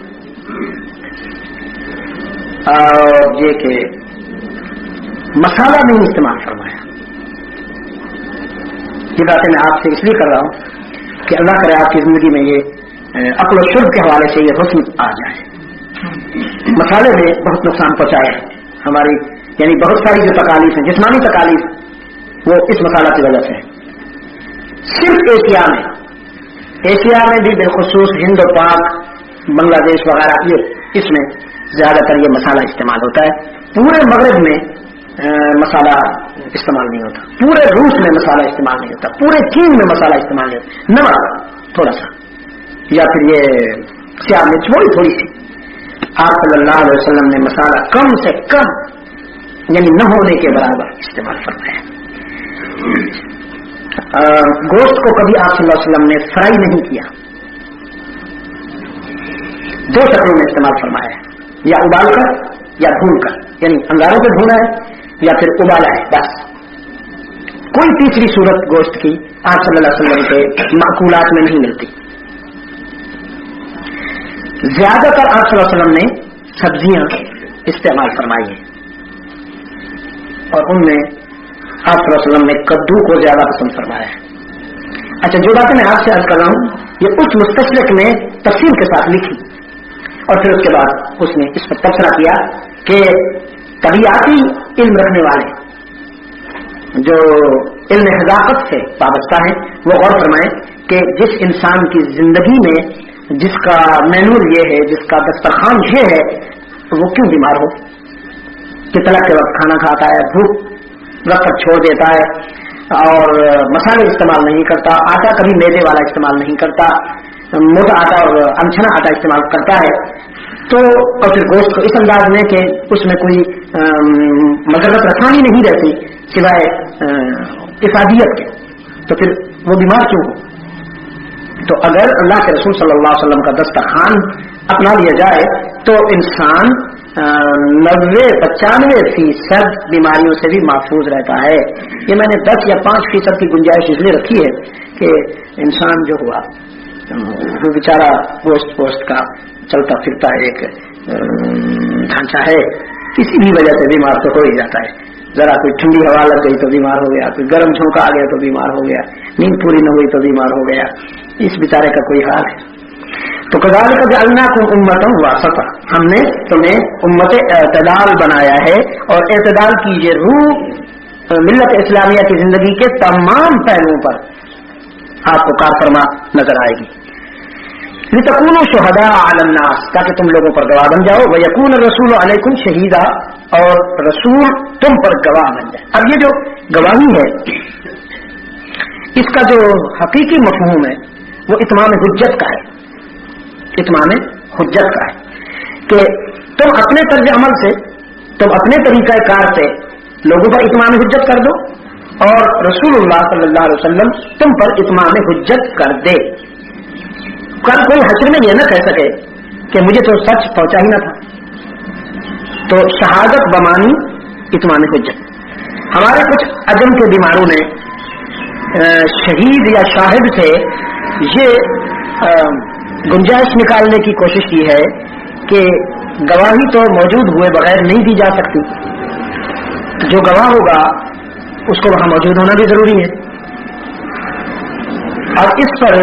اور یہ کہ مسالہ نہیں استعمال فرمایا. یہ باتیں میں آپ سے اس لیے کر رہا ہوں کہ اللہ کرے آپ کی زندگی میں یہ عقل و شرب کے حوالے سے یہ حسن آ جائے. مسالے نے بہت نقصان پہنچایا ہے ہماری، یعنی بہت ساری جو تکالیف ہیں، جسمانی تکالیف، وہ اس مسالہ کی وجہ سے ہے. صرف ایشیا میں بھی بالخصوص ہند و پاک، بنگلہ دیش وغیرہ، یہ اس میں زیادہ تر یہ مسالہ استعمال ہوتا ہے. پورے مغرب میں مسالہ استعمال نہیں ہوتا، پورے روس میں مسالہ استعمال نہیں ہوتا، پورے چین میں مسالہ استعمال نہیں ہوتا. نمک تھوڑا سا یا پھر یہ سیاہ مرچ تھوڑی سی. آپ صلی اللہ علیہ وسلم نے مسالہ کم سے کم، یعنی نہ ہونے کے برابر استعمال فرمایا. گوشت کو کبھی آپ صلی اللہ علیہ وسلم نے فرائی نہیں کیا، 2 شکلوں میں استعمال فرمایا ہے، یا ابال کر یا بھون کر، یعنی انگاروں پہ بھونا ہے یا پھر ابالا ہے. بس کوئی تیسری صورت گوشت کی آپ صلی اللہ علیہ وسلم کے معقولات میں نہیں ملتی. زیادہ تر آپ صلی اللہ علیہ وسلم نے سبزیاں استعمال فرمائی ہیں، اور ان میں آپ صلی اللہ علیہ وسلم نے کدو کو زیادہ پسند فرمایا ہے. اچھا، جو باتیں میں آپ سے عرض کر رہا ہوں یہ اس مستشرق نے تفصیل کے ساتھ لکھی، اور پھر اس کے بعد اس نے اس پر تبصرہ کیا کہ طبیعتی علم رکھنے والے جو علم حذافت سے وابستہ ہیں وہ غور فرمائیں کہ جس انسان کی زندگی میں جس کا مینول یہ ہے، جس کا دسترخوان یہ ہے، وہ کیوں بیمار ہو؟ کہ طلب کے وقت کھانا کھاتا ہے، بھوک وقت چھوڑ دیتا ہے، اور مسالے استعمال نہیں کرتا، آٹا کبھی میدے والا استعمال نہیں کرتا، موٹا آٹا اور انچھنا آٹا استعمال کرتا ہے، تو اور پھر گوشت کو اس انداز میں کہ اس میں کوئی مذرت رسانی نہیں رہتی سوائے افادیت کے، تو پھر وہ بیمار کیوں ہو؟ تو اگر اللہ کے رسول صلی اللہ علیہ وسلم کا دسترخوان اپنا لیا جائے تو انسان 90-95% بیماریوں سے بھی محفوظ رہتا ہے. یہ میں نے 10 یا 5% کی گنجائش اس لیے رکھی ہے کہ انسان جو ہوا وہ بیچارہ گوشت کا چلتا پھرتا ایک ڈھانچہ ہے، کسی بھی وجہ سے بیمار تو ہو ہی جاتا ہے. ذرا کوئی ٹھنڈی ہوا لگ گئی تو بیمار ہو گیا، کوئی گرم جھونکا آ گیا تو بیمار ہو گیا، نیند پوری نہ ہوئی تو بیمار ہو گیا. اس بیچارے کا کوئی حال ہے. تو کذالک جعلناکم امۃ وسطا، ہم نے تمہیں امت اعتدال بنایا ہے، اور اعتدال کی یہ روح ملت اسلامیہ کی زندگی کے تمام پہلوؤں پر آپ کو کارفرما نظر آئے گی. لتکونوا شہداء علی الناس، تاکہ تم لوگوں پر گواہ بن جاؤ، ویکون الرسول علیکم شہیدا، اور رسول تم پر گواہ بن جائے. اب یہ جو گواہی ہے اس کا جو حقیقی مفہوم ہے وہ اتمام حجت کا ہے، اتمام حجت کا ہے کہ تم اپنے طرز عمل سے، تم اپنے طریقہ کار سے لوگوں پر اتمام حجت کر دو اور رسول اللہ صلی اللہ علیہ وسلم تم پر اتمام حجت کر دے. کل کوئی حشر میں یہ نہ کہہ سکے کہ مجھے تو سچ پہنچا ہی نہ تھا. تو شہادت بمانی اتمام حجت. ہمارے کچھ عجم کے بیماروں نے شہید یا شاہد سے یہ گنجائش نکالنے کی کوشش کی ہے کہ گواہی تو موجود ہوئے بغیر نہیں دی جا سکتی، جو گواہ ہوگا اس کو وہاں موجود ہونا بھی ضروری ہے. اور اس پر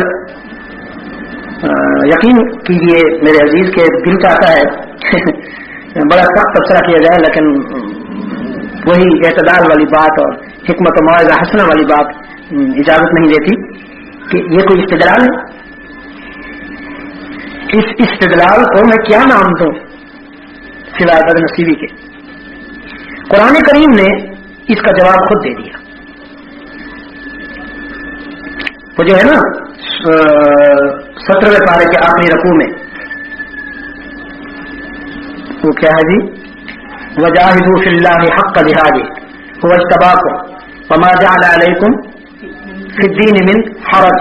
یقین کیجیے میرے عزیز کے دل چاہتا ہے بڑا سخت تبصرہ کیا جائے، لیکن وہی اعتدال والی بات اور حکمت و موعظہ حسنہ والی بات اجازت نہیں دیتی کہ یہ کوئی استدلال ہے. اس استدلال کو میں کیا نام دوں سوائے بد نصیبی کے؟ قرآن کریم نے اس کا جواب خود دے دیا. وہ جو ہے نا 17ویں پارے کے آخری رکوع میں وہ کیا ہے جی؟ وجاہدوا فی اللہ حق جہادہ هو اجتباکم وما جعل علیکم فی الدین من حرج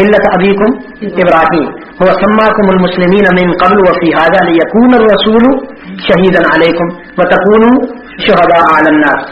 ملت ابیکم ابراہیم هو سماکم المسلمین من قبل وفی هذا لیکون الرسول شہیدا علیکم وتکونوا شہداء علی الناس.